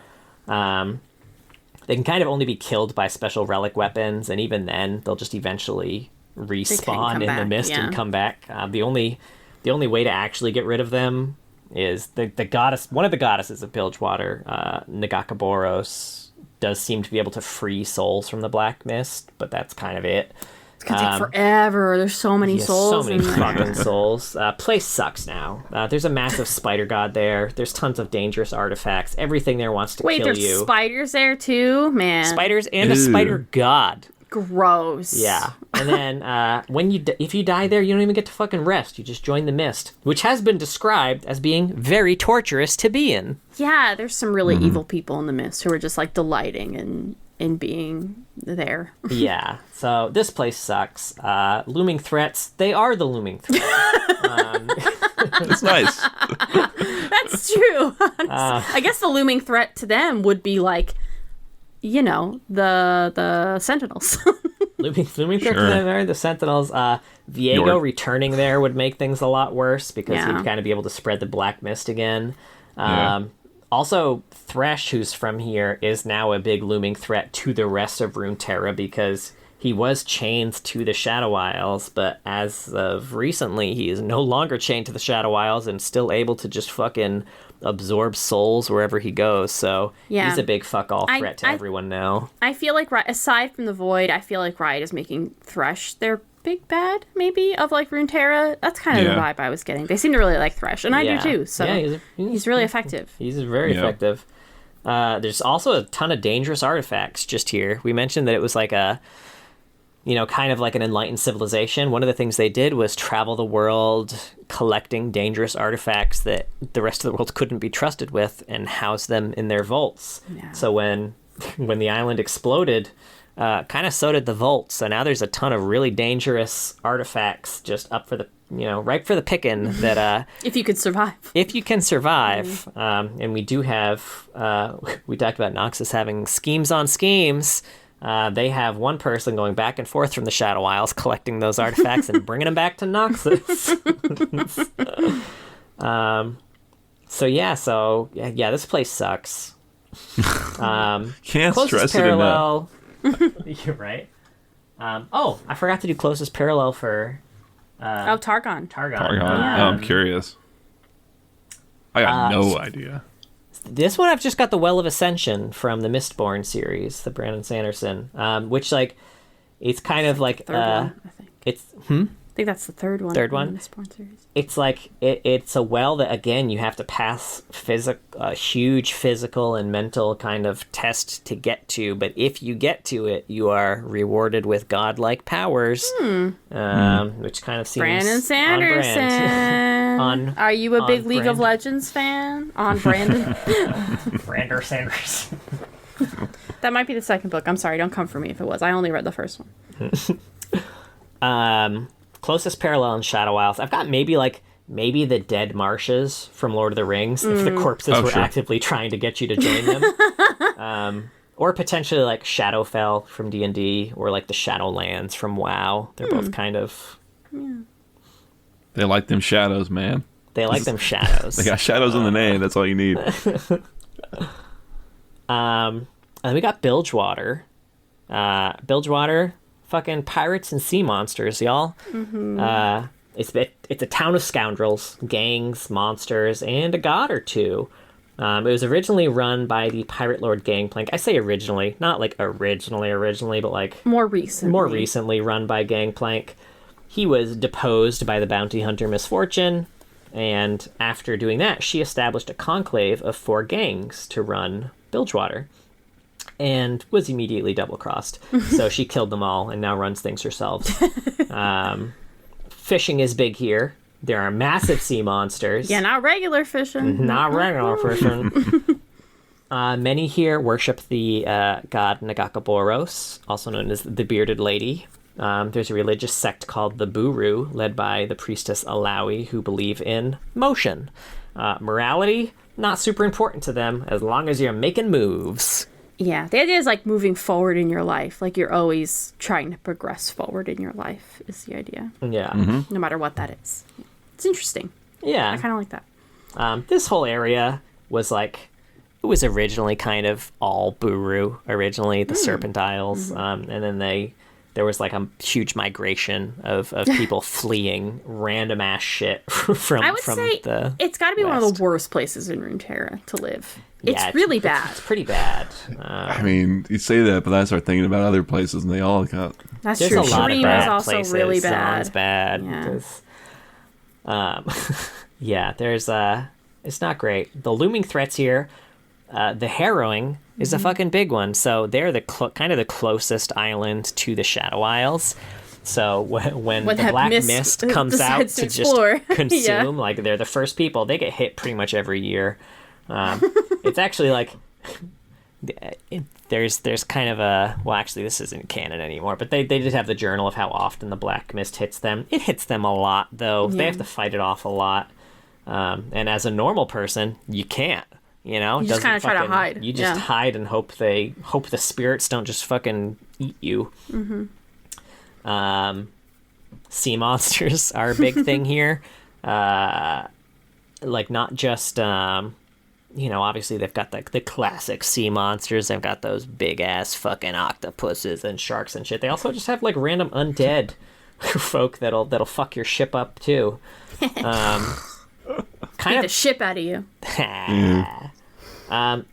They can kind of only be killed by special relic weapons, and even then, they'll just eventually respawn in the mist and come back. The only way to actually get rid of them is the goddess. One of the goddesses of Bilgewater, Nagakaboros, does seem to be able to free souls from the black mist, but that's kind of it. It's gonna take forever. There's so many souls. So many in there. fucking souls. Place sucks now. There's a massive spider god there. There's tons of dangerous artifacts. Everything there wants to Wait, kill there's you. Spiders there too, man. Spiders and a spider god. Gross. Yeah. And then if you die there, you don't even get to fucking rest. You just join the mist, which has been described as being very torturous to be in. Yeah, there's some really evil people in the mist who are just like delighting in being there. Yeah. So this place sucks. Looming threats. They are the looming threats. It's nice. That's true. I guess the looming threat to them would be like, you know, the Sentinels. Looming threats there, the Sentinels. Viego returning there would make things a lot worse because he'd kind of be able to spread the black mist again. Also, Thresh, who's from here, is now a big looming threat to the rest of Runeterra because he was chained to the Shadow Isles, but as of recently, he is no longer chained to the Shadow Isles and still able to just fucking absorb souls wherever he goes. So he's a big fuck-all threat to everyone now. I feel like, aside from the Void, I feel like Riot is making Thresh their big bad, maybe, of like Runeterra. That's kind of the vibe I was getting. They seem to really like Thresh, and I do too. So he's really effective. He's very effective. There's also a ton of dangerous artifacts just here. We mentioned that it was like a, kind of like an enlightened civilization. One of the things they did was travel the world collecting dangerous artifacts that the rest of the world couldn't be trusted with and house them in their vaults. Yeah. So when the island exploded, kind of so did the vault. So now there's a ton of really dangerous artifacts just up for the, ripe for the picking that... if you could survive. If you can survive. And we do have... we talked about Noxus having schemes on schemes. They have one person going back and forth from the Shadow Isles collecting those This place sucks. Can't Closest stress parallel. You're right. I forgot to do closest parallel for. Targon. Targon. Yeah. I'm curious. I got no idea. This one I've just got the Well of Ascension from the Mistborn series, the Brandon Sanderson, which like it's kind of like Third one, I think. it's I think that's the third one. Third one? in the Mistborn series. It's like it's a well that again you have to pass a huge physical and mental kind of test to get to, but if you get to it, you are rewarded with godlike powers, which kind of seems Brandon on Sanderson. brand. Are you a big League of Brandon. Legends fan? On Brandon. Brandon Sanders. That might be the second book. I'm sorry, don't come for me if it was. I only read the first one. Closest parallel in Shadow Isles. I've got maybe the dead marshes from Lord of the Rings, if the corpses were sure. actively trying to get you to join them. Or potentially like Shadowfell from D&D, or like the Shadowlands from WoW. They're both kind of... They like them shadows, man. They like them shadows. They got shadows in the name. That's all you need. And we got Bilgewater. Bilgewater, fucking pirates and sea monsters, y'all. It's a town of scoundrels, gangs, monsters, and a god or two. It was originally run by the Pirate Lord Gangplank. I say originally, not like originally, but like More recently run by Gangplank. He was deposed by the bounty hunter Misfortune, and after doing that, she established a conclave of 4 gangs to run Bilgewater, and was immediately double-crossed. So she killed them all and now runs things herself. Fishing is big here. There are massive sea monsters. Yeah, not regular fishing. Not regular fishing. Many here worship the god Nagakaboros, also known as the Bearded Lady. There's a religious sect called the Buru, led by the priestess Alawi, who believe in motion. Morality, not super important to them, as long as you're making moves. Yeah, the idea is like moving forward in your life. Like you're always trying to progress forward in your life is the idea. Yeah. No matter what that is. It's interesting. Yeah. I kind of like that. This whole area was like, it was originally kind of all Buru, originally, the Serpent Isles. And then there was like a huge migration of people fleeing random ass shit from I would say the it's got to be one of west. the worst places in Runeterra to live. Yeah, It's really bad. It's pretty bad. I mean, you say that, but then I start thinking about other places, and they all got... That's There's true. a lot Dream of bad is also places. really Zon's bad. bad. Yeah. Yeah, there's it's not great. The looming threats here, the Harrowing is a fucking big one. So they're the kind of the closest island to the Shadow Isles. So when the that black mist mist comes out decides to to just explore. consume, Yeah. like they're the first people. They get hit pretty much every year. It's actually like there's kind of a, well, actually this isn't canon anymore, but they did have the journal of how often the black mist hits them. It hits them a lot though. They Yeah. have to fight it off a lot. And as a normal person, you can't. You know, You just Doesn't kinda try to fucking- hide. You just Yeah. hide and hope the spirits don't just fucking eat you. Sea monsters are a big thing here. Like not just obviously they've got the classic sea monsters. They've got those big ass fucking octopuses and sharks and shit. They also just have like random undead folk that'll fuck your ship up too. Beat the ship out of you.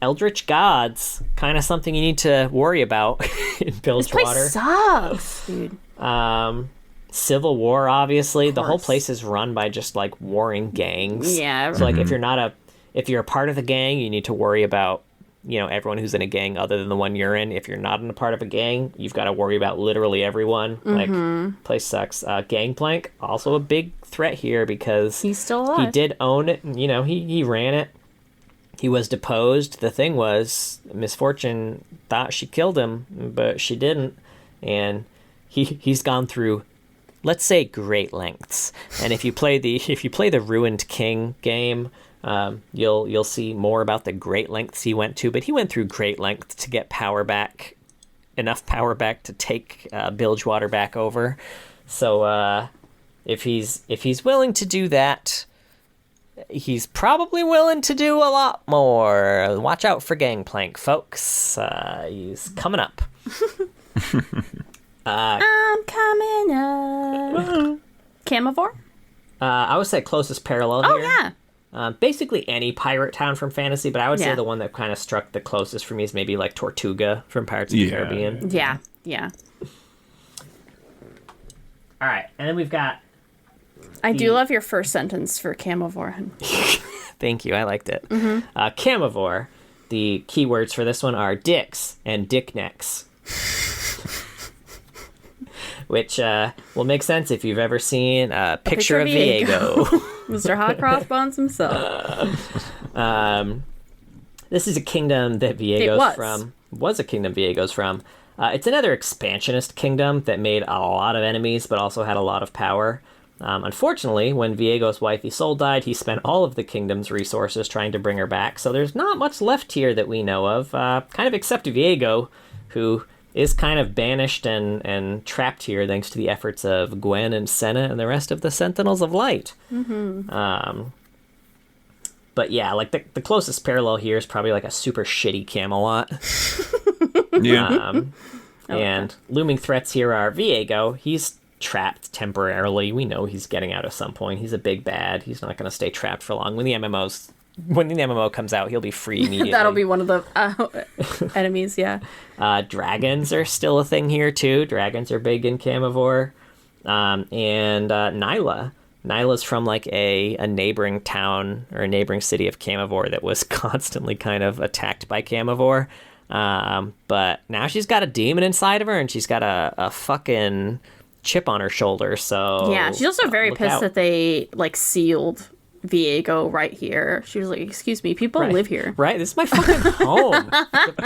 Eldritch gods, kind of something you need to worry about in This Bilgewater. place sucks, dude. Civil War, obviously. The whole course. place is run by just like warring gangs. Yeah. So like if you're a part of the gang, you need to worry about, everyone who's in a gang other than the one you're in. If you're not in a part of a gang, you've got to worry about literally everyone. Like, place sucks. Gangplank, also a big threat here because He's still alive. he did own it. He ran it. He was deposed. The thing was, Misfortune thought she killed him, but she didn't. And he's gone through, let's say, great lengths. And if you play the Ruined King game, you'll see more about the great lengths he went to. But he went through great lengths to get enough power back to take Bilgewater back over. So if he's willing to do that, he's probably willing to do a lot more. Watch out for Gangplank, folks. He's coming up. I'm coming up. Camivore? I would say closest parallel Oh, here. yeah. Basically any pirate town from fantasy, but I would say the one that kind of struck the closest for me is maybe like Tortuga from Pirates of the Caribbean. Yeah. All right, and then we've got... I do love your first sentence for Camivore. Thank you, I liked it. Camivore, the keywords for this one are dicks and dick necks. Which will make sense if you've ever seen a picture of Viego. Mr. Hot Cross Buns himself. This is a kingdom that was a kingdom Viego's from. It's another expansionist kingdom that made a lot of enemies, but also had a lot of power. Unfortunately, when Viego's wife Isolde died, he spent all of the kingdom's resources trying to bring her back, so there's not much left here that we know of, kind of except Viego, who is kind of banished and trapped here thanks to the efforts of Gwen and Senna and the rest of the Sentinels of Light. But yeah, like the closest parallel here is probably like a super shitty Camelot. And looming threats here are Viego. He's trapped temporarily. We know he's getting out at some point. He's a big bad. He's not going to stay trapped for long. When the MMO comes out, he'll be free immediately. That'll be one of the enemies, yeah. Dragons are still a thing here, too. Dragons are big in Camivore. And Nyla. Nyla's from, like, a neighboring town or a neighboring city of Camivore that was constantly kind of attacked by Camivore. But now she's got a demon inside of her, and she's got a fucking chip on her shoulder, so... Yeah, she's also very pissed that they, like, sealed Viego right here. She was like, excuse me, people live here. Right? This is my fucking home.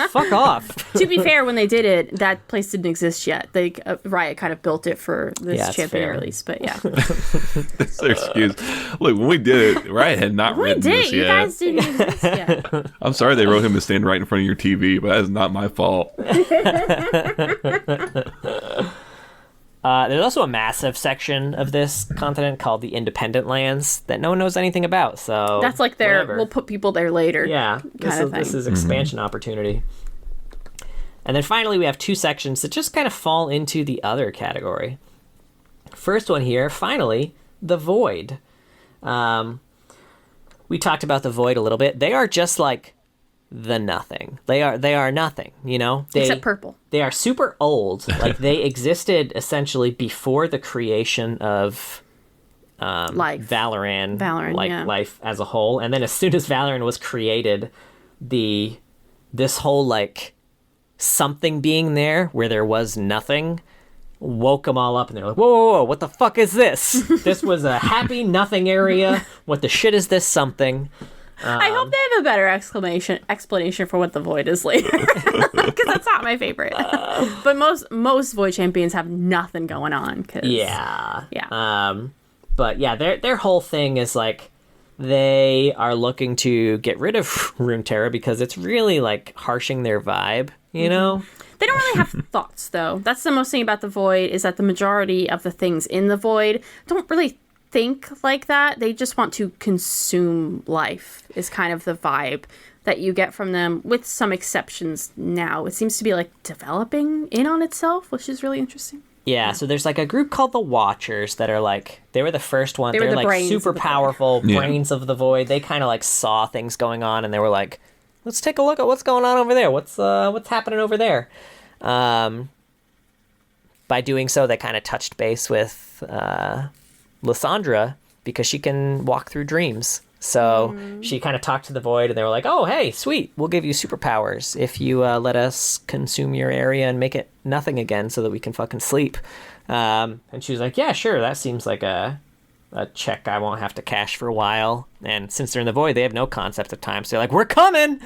Fuck off. To be fair, when they did it, that place didn't exist yet. They Riot kind of built it for this champion release, but yeah. That's their excuse. Look, when we did it, Riot had not written this yet. You guys didn't exist yet. I'm sorry they wrote him to stand right in front of your TV, but that is not my fault. There's also a massive section of this continent called the Independent Lands that no one knows anything about. So that's like we'll put people there later. Yeah, this is expansion opportunity. And then finally, we have two sections that just kind of fall into the other category. First one here, finally, the Void. We talked about the Void a little bit. They are just like the nothing. They are nothing, you know? Except purple. They are super old. Like, they existed essentially before the creation of life. Valoran, yeah. life as a whole. And then as soon as Valoran was created, this whole, like, something being there where there was nothing woke them all up, and they're like, whoa, what the fuck is this? This was a happy nothing area. What the shit is this something? I hope they have a better explanation for what the Void is later, because that's not my favorite. But most Void champions have nothing going on. But yeah, their whole thing is like they are looking to get rid of Runeterra because it's really like harshing their vibe, you know? They don't really have thoughts, though. That's the most thing about the Void, is that the majority of the things in the Void don't really think like that. They just want to consume life, is kind of the vibe that you get from them, with some exceptions now. It seems to be like developing in on itself, which is really interesting. Yeah, so there's like a group called the Watchers that are like, they were the first one. They're like super powerful brains of the Void. They kind of like saw things going on, and they were like, let's take a look at what's going on over there. What's happening over there? By doing so, they kind of touched base with Lysandra, because she can walk through dreams. So she kind of talked to the Void, and they were like, oh, hey, sweet, we'll give you superpowers if you let us consume your area and make it nothing again so that we can fucking sleep. And she was like, yeah, sure, that seems like a check I won't have to cash for a while. And since they're in the Void, they have no concept of time. So they're like, we're coming!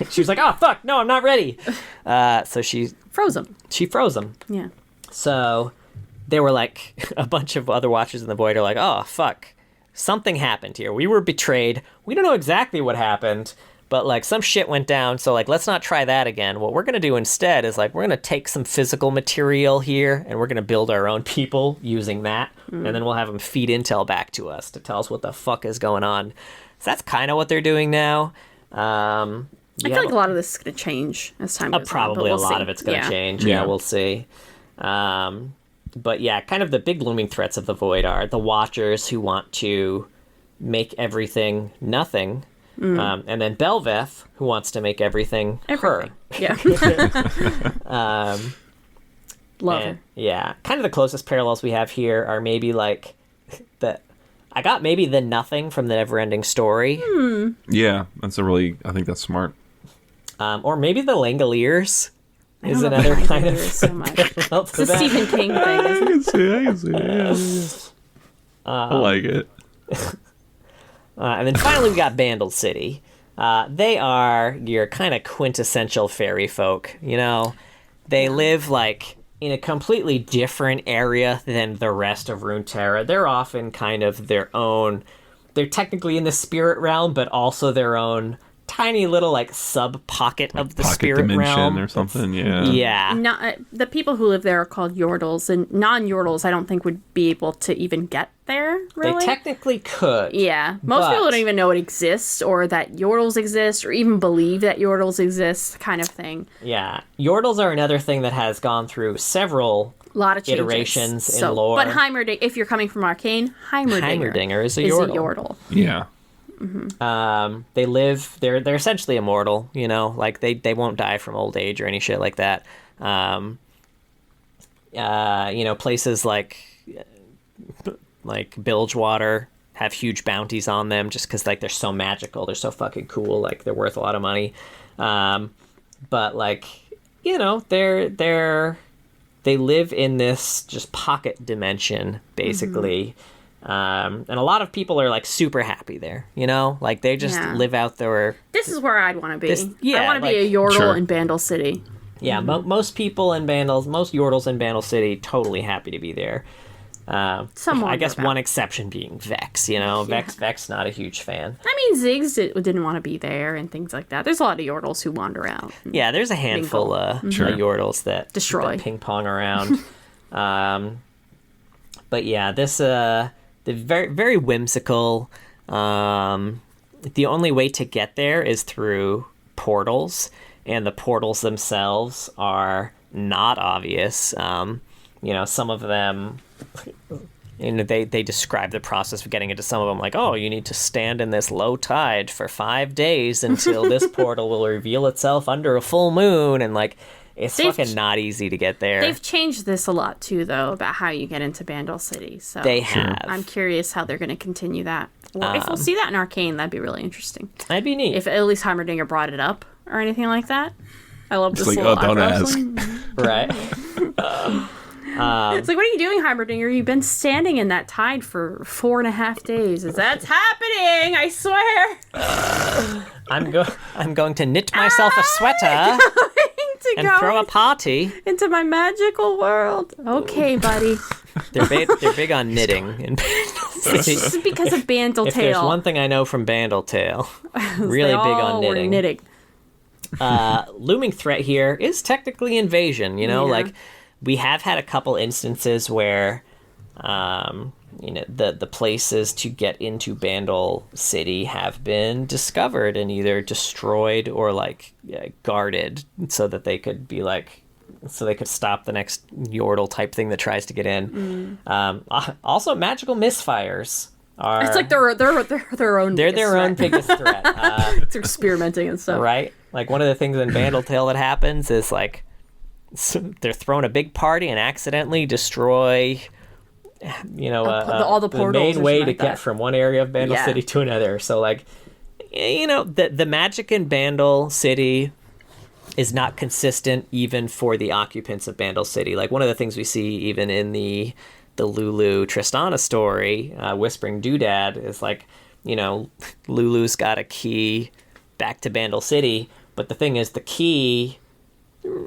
She was like, oh, fuck, no, I'm not ready. So she froze them. She froze them. Yeah. So they were like, a bunch of other Watchers in the Void are like, oh, fuck. Something happened here. We were betrayed. We don't know exactly what happened, But, like, some shit went down, so, like, let's not try that again. What we're going to do instead is, like, we're going to take some physical material here, and we're going to build our own people using that, and then we'll have them feed intel back to us to tell us what the fuck is going on. So that's kind of what they're doing now. I feel like a lot of this is going to change as time goes on. Probably We'll a lot see. of it's going to change. Yeah. Yeah, we'll see. But yeah, kind of the big looming threats of the Void are the Watchers who want to make everything nothing, and then Belveth who wants to make everything her. Yeah. Love her. Yeah, kind of the closest parallels we have here are maybe like I got maybe the Nothing from the Neverending Story. Yeah, I think that's smart. Or maybe the Langoliers is I don't another know kind of so much. parallel to It's a that. Stephen King thing, isn't it? I can see it. I like it. And then finally we got Bandle City. They are your kind of quintessential fairy folk, you know? They live, like, in a completely different area than the rest of Runeterra. They're often kind of their own... They're technically in the spirit realm, but also their own tiny little, like, sub-pocket of the Pocket spirit dimension realm. or something, yeah. Yeah. The people who live there are called Yordles, and non-Yordles I don't think would be able to even get there, really. They technically could. Yeah. Most people but- don't even know it exists, or that Yordles exist, or even believe that Yordles exist, kind of thing. Yeah. Yordles are another thing that has gone through several A lot of changes. iterations in lore. But Heimerdinger, if you're coming from Arcane, Heimerdinger is a Yordle. Yeah. They live, they're essentially immortal, you know, like they won't die from old age or any shit like that. You know, places like Bilgewater have huge bounties on them just because, like, they're so magical, they're so fucking cool, like, they're worth a lot of money. But, like, you know, they live in this just pocket dimension, basically. And a lot of people are, like, super happy there, you know? Like, they just live out there. This is where I'd want to be. I want to like, be a Yordle sure. in Bandle City. Yeah, most people in most Yordles in Bandle City, totally happy to be there. Somewhat I guess about. one exception being Vex, you know? Vex not a huge fan. I mean, Ziggs didn't want to be there and things like that. There's a lot of Yordles who wander out. Yeah, there's a handful of Yordles that Destroy. that ping pong around. But yeah, this the very very whimsical. The only way to get there is through portals, and the portals themselves are not obvious. You know, some of them, you know, they describe the process of getting into some of them like, oh, you need to stand in this low tide for 5 days until this portal will reveal itself under a full moon, and like, it's fucking not easy to get there. They've changed this a lot too, though, about how you get into Bandle City. So They have. I'm curious how they're going to continue that. Or if we'll see that in Arcane, that'd be really interesting. That'd be neat. If at least Heimerdinger brought it up or anything like that. I love this like, little don't eyebrow ask. swing. Right. It's like, what are you doing, Heimerdinger? You've been standing in that tide for 4.5 days. That's happening, I swear. I'm going to knit myself a sweater and throw a party. into my magical world. Okay, buddy. They're big on knitting in Bandle City. This is because of Bandle If there's Tale. one thing I know from Bandle Tale, really They big on all were knitting. Looming threat here is technically invasion. You know, Yeah. like, we have had a couple instances where, you know, the places to get into Bandle City have been discovered and either destroyed or, like, guarded so that they could be like, so they could stop the next Yordle type thing that tries to get in. Also, magical misfires are. It's like they're their own. They're their own biggest threat. They're experimenting and stuff. Right? Like, one of the things in Bandle Tale that happens is, like, they're throwing a big party and accidentally destroy, you know, all the portals main or way something to like get that. from one area of Bandle Yeah. City to another. So, like, you know, the magic in Bandle City is not consistent even for the occupants of Bandle City. Like, one of the things we see even in the Lulu Tristana story, Whispering Doodad, is like, you know, Lulu's got a key back to Bandle City, but the thing is, the key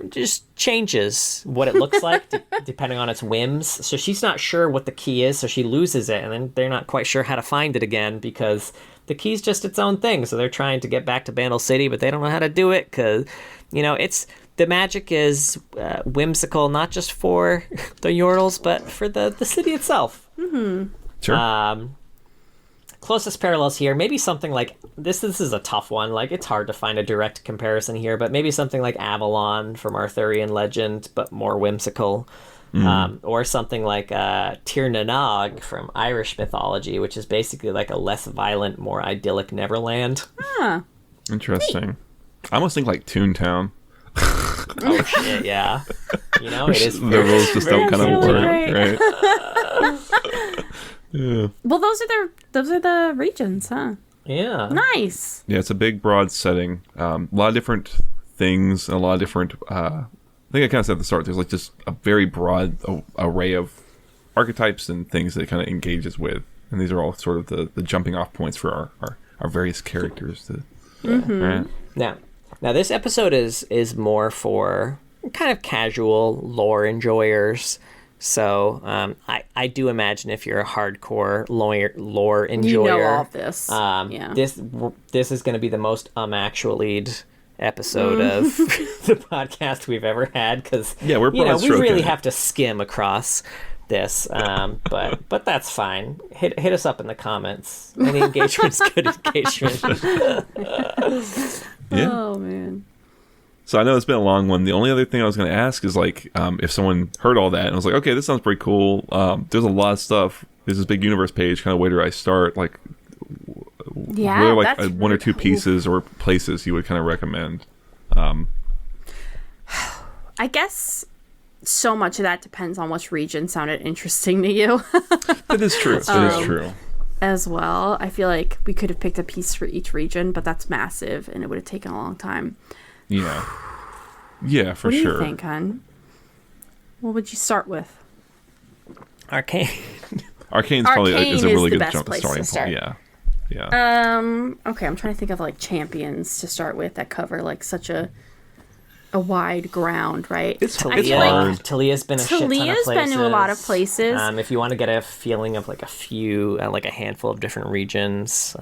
just changes what it looks like depending on its whims. So she's not sure what the key is, so she loses it, and then they're not quite sure how to find it again because the key's just its own thing. So they're trying to get back to Bandle City, but they don't know how to do it because, the magic is whimsical, not just for the Yordles, but for the city itself. Mm-hmm. Sure. Closest parallels here, maybe something like this is a tough one. Like, it's hard to find a direct comparison here, but maybe something like Avalon from Arthurian legend, but more whimsical. Or something like Tir na Nog from Irish mythology, which is basically like a less violent, more idyllic Neverland. Huh. Interesting. I almost think like Toontown. Oh shit, yeah. It is. The rules just don't kind of work, right? Yeah. Well, those are the regions, huh? Yeah. Nice. Yeah, it's a big, broad setting. A lot of different things, a lot of different. I think I kind of said at the start. There's like just a very broad array of archetypes and things that it kind of engages with, and these are all sort of the jumping off points for our various characters. Right? Now this episode is more for kind of casual lore enjoyers. So I do imagine if you're a hardcore lore enjoyer, all this. This is going to be the most actually episode of the podcast we've ever had, because we really have to skim across this. But that's fine. Hit us up in the comments. Any engagement's good engagement. Yeah. Oh man. So I know it's been a long one. The only other thing I was going to ask is like, if someone heard all that and was like, okay, this sounds pretty cool. There's a lot of stuff. There's this big universe page. Kind of where do I start? Like, what are like one or two pieces or places you would kind of recommend? I guess so much of that depends on which region sounded interesting to you. That is true. That is true. As well, I feel like we could have picked a piece for each region, but that's massive, and it would have taken a long time. Yeah. Yeah, for sure. What do you think, hon? What would you start with? Arcane. Arcane's probably is a really good starting point. Yeah. Okay, I'm trying to think of like champions to start with that cover like such a wide ground, right? It's hard. Talia's been a shit ton of places. Talia's been to a lot of places. If you want to get a feeling of like a handful of different regions,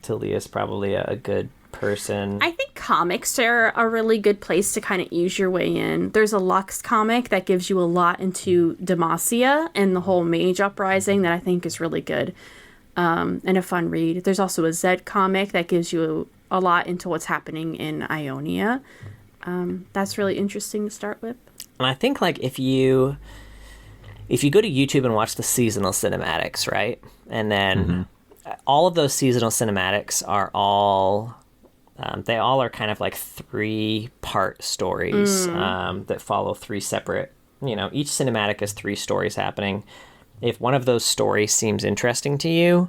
Talia's probably a good person. I think comics are a really good place to kind of ease your way in. There's a Lux comic that gives you a lot into Demacia and the whole Mage Uprising that I think is really good and a fun read. There's also a Zed comic that gives you a lot into what's happening in Ionia. That's really interesting to start with. And I think like if you go to YouTube and watch the seasonal cinematics, right? And then all of those seasonal cinematics are all they all are kind of like 3-part stories that follow 3 separate, each cinematic is 3 stories happening. If one of those stories seems interesting to you,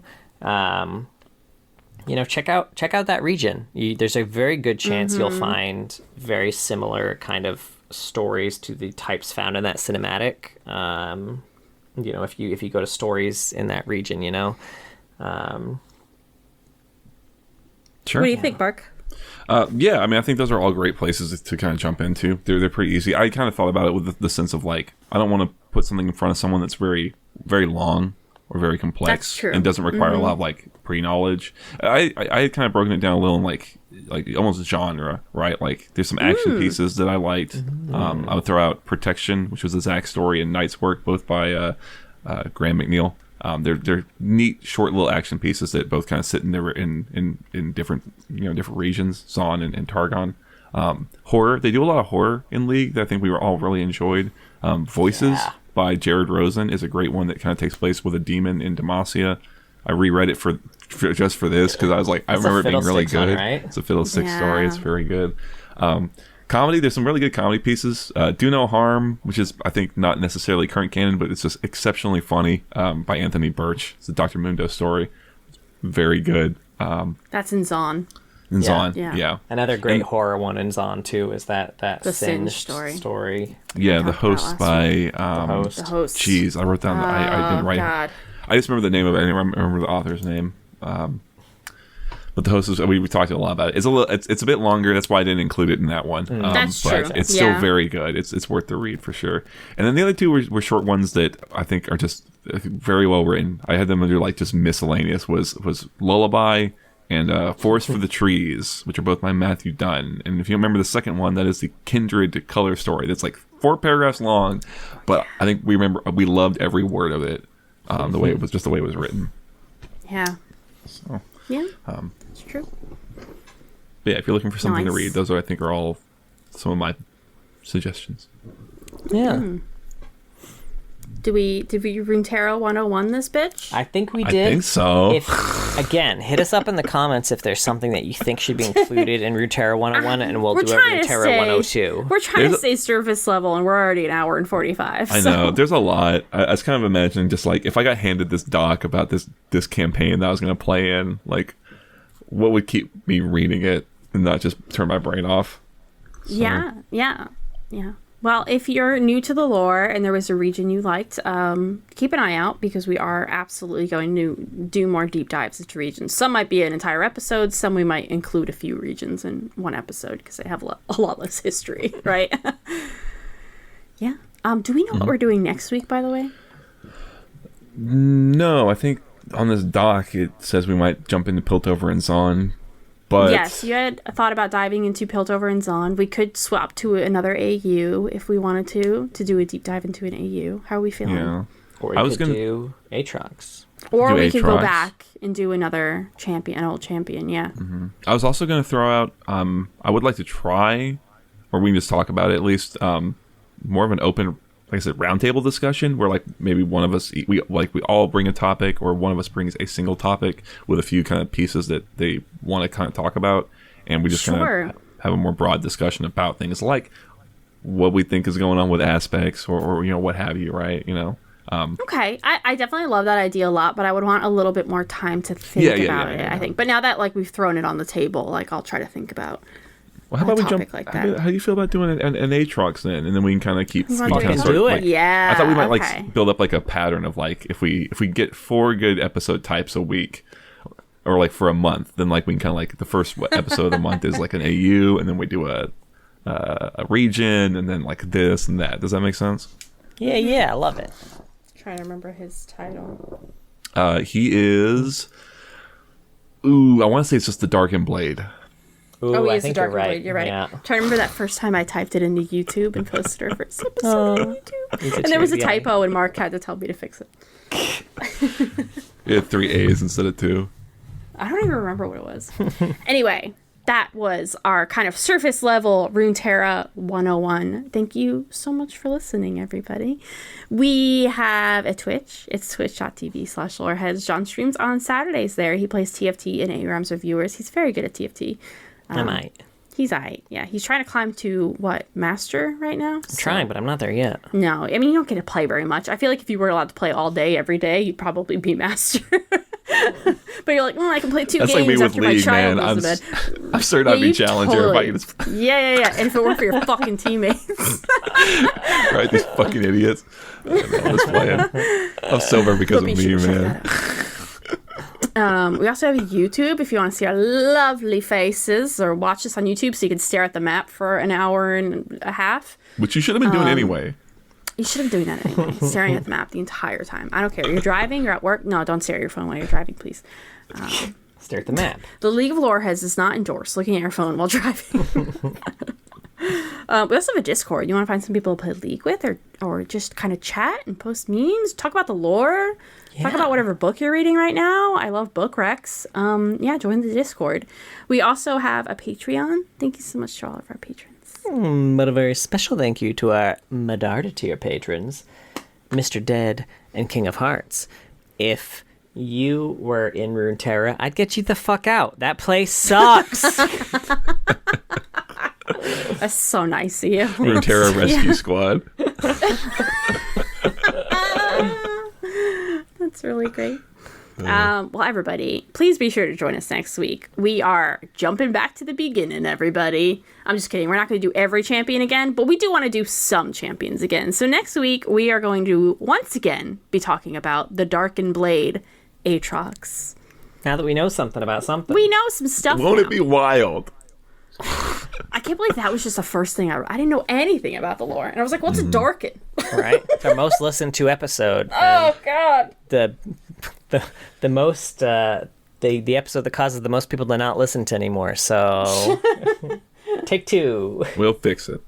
check out that region. There's a very good chance you'll find very similar kind of stories to the types found in that cinematic. If you go to stories in that region, Sure. What do you think, Mark? Yeah, I mean, I think those are all great places to kind of jump into. They're pretty easy. I kind of thought about it with the sense of like, I don't want to put something in front of someone that's very, very long or very complex and doesn't require a lot of like pre-knowledge. I had kind of broken it down a little in like almost genre, right? Like there's some action pieces that I liked. I would throw out Protection, which was a Zack story, and Knight's Work, both by Graham McNeil. They're neat, short little action pieces that both kind of sit in there in different different regions, Zaun and Targon. Horror, they do a lot of horror in League that I think we were all really enjoyed. Voices by Jared Rosen is a great one that kind of takes place with a demon in Demacia. I reread it for just for this because I was like, I remember it being really good. Right? It's a Fiddlesticks story. It's very good. Comedy, there's some really good comedy pieces. Do No Harm, which is, I think, not necessarily current canon, but it's just exceptionally funny, by Anthony Birch. It's a Dr. Mundo story. It's very good. That's in Zaun. Yeah. Another great horror one in Zaun, too, is that the Singed story. Yeah, The Host by... The Host. Jeez, I wrote down... I didn't write it. I just remember the name of it. I didn't remember the author's name. But The Host is, we talked a lot about it. It's a bit longer. That's why I didn't include it in that one. That's but true. It's still very good. It's worth the read for sure. And then the other two were short ones that I think are just very well written. I had them under like just miscellaneous. Was Lullaby and Forest for the Trees, which are both by Matthew Dunn. And if you remember the second one, that is the Kindred color story. That's like 4 paragraphs long, but I think we loved every word of it. The way it was written. Yeah. So, yeah. It's true. But yeah, if you're looking for something to read, those I think are all some of my suggestions. Yeah. Did we Runeterra 101 this bitch? I think we did. I think so. Again, hit us up in the comments if there's something that you think should be included in Runeterra 101, and we'll do a Runeterra 102. We're trying to stay surface level, and we're already an hour and 45. I know. There's a lot. I was kind of imagining just like, if I got handed this doc about this campaign that I was going to play in, like, what would keep me reading it and not just turn my brain off? So. Yeah. Well, if you're new to the lore and there was a region you liked, keep an eye out, because we are absolutely going to do more deep dives into regions. Some might be an entire episode. Some we might include a few regions in one episode because they have a lot less history, right? Yeah. Do we know what we're doing next week, by the way? No, I think on this doc it says we might jump into Piltover and Zon. But yes, you had thought about diving into Piltover and Zon. We could swap to another AU if we wanted to do a deep dive into an AU. How are we feeling? Yeah. Or we could do Aatrox. Or we could go back and do another champion, an old champion, yeah. Mm-hmm. I was also going to throw out, I would like to try, or we can just talk about it at least, more of an open, like I said, roundtable discussion where like maybe one of us, we all bring a topic, or one of us brings a single topic with a few kind of pieces that they want to kind of talk about, and we just kind of have a more broad discussion about things like what we think is going on with aspects, or what have you, right? Okay, I definitely love that idea a lot, but I would want a little bit more time to think about it. I think, but now that like we've thrown it on the table, like I'll try to think about. Well, how about we jump? Like that. How do you feel about doing an Aatrox then, and then we can kind of keep. Do it. Yeah. I thought we might like build up like a pattern of like if we get 4 good episode types a week, or like for a month, then like we can kind of like the first episode of the month is like an AU, and then we do a region, and then like this and that. Does that make sense? Yeah, I love it. Trying to remember his title. He is. I want to say it's just the Darkened Blade. Ooh, he I is think the Darkened you're right. Blade. You're right. Yeah. I'm trying to remember that first time I typed it into YouTube and posted our first episode on YouTube. And there was a typo, and Mark had to tell me to fix it. You had 3 A's instead of 2. I don't even remember what it was. Anyway, that was our kind of surface level Runeterra 101. Thank you so much for listening, everybody. We have a Twitch. It's twitch.tv/loreheads. John streams on Saturdays there. He plays TFT and ARAMs with viewers. He's very good at TFT. I might. He's aight. Yeah, he's trying to climb to, Master right now? I'm trying, but I'm not there yet. No, I mean, you don't get to play very much. I feel like if you were allowed to play all day, every day, you'd probably be Master. But you're like, I can play 2 games like me after with League, my child man. goes to bed. I'm starting to be challenger. Totally. Yeah. And if it weren't for your fucking teammates. Right, these fucking idiots. I'm just playing. I'm sober because of me, man. We also have YouTube if you want to see our lovely faces, or watch us on YouTube so you can stare at the map for an hour and a half. Which you should have been doing anyway. You should have been doing that anyway. Staring at the map the entire time. I don't care. You're driving, you're at work. No, don't stare at your phone while you're driving, please. Stare at the map. The League of Loreheads does not endorse looking at your phone while driving. We also have a Discord. You want to find some people to play League with, or just kind of chat and post memes, talk about the lore, talk about whatever book you're reading right now. I love book recs. Join the Discord. We also have a Patreon. Thank you so much to all of our patrons. But a very special thank you to our Medarda tier patrons, Mr. Dead and King of Hearts. If you were in Runeterra, I'd get you the fuck out. That place sucks. That's so nice of you. Runeterra Rescue Squad. That's really great. Well, everybody, please be sure to join us next week. We are jumping back to the beginning, everybody. I'm just kidding. We're not going to do every champion again, but we do want to do some champions again. So next week, we are going to once again be talking about the Darkened Blade, Aatrox. Now that we know something about something. We know some stuff. Won't it be wild? I can't believe that was just the first thing I didn't know anything about the lore. And I was like, what's a Darken? Right? It's our most listened to episode. Oh, God. The most the episode that causes the most people to not listen to anymore. So take two. We'll fix it.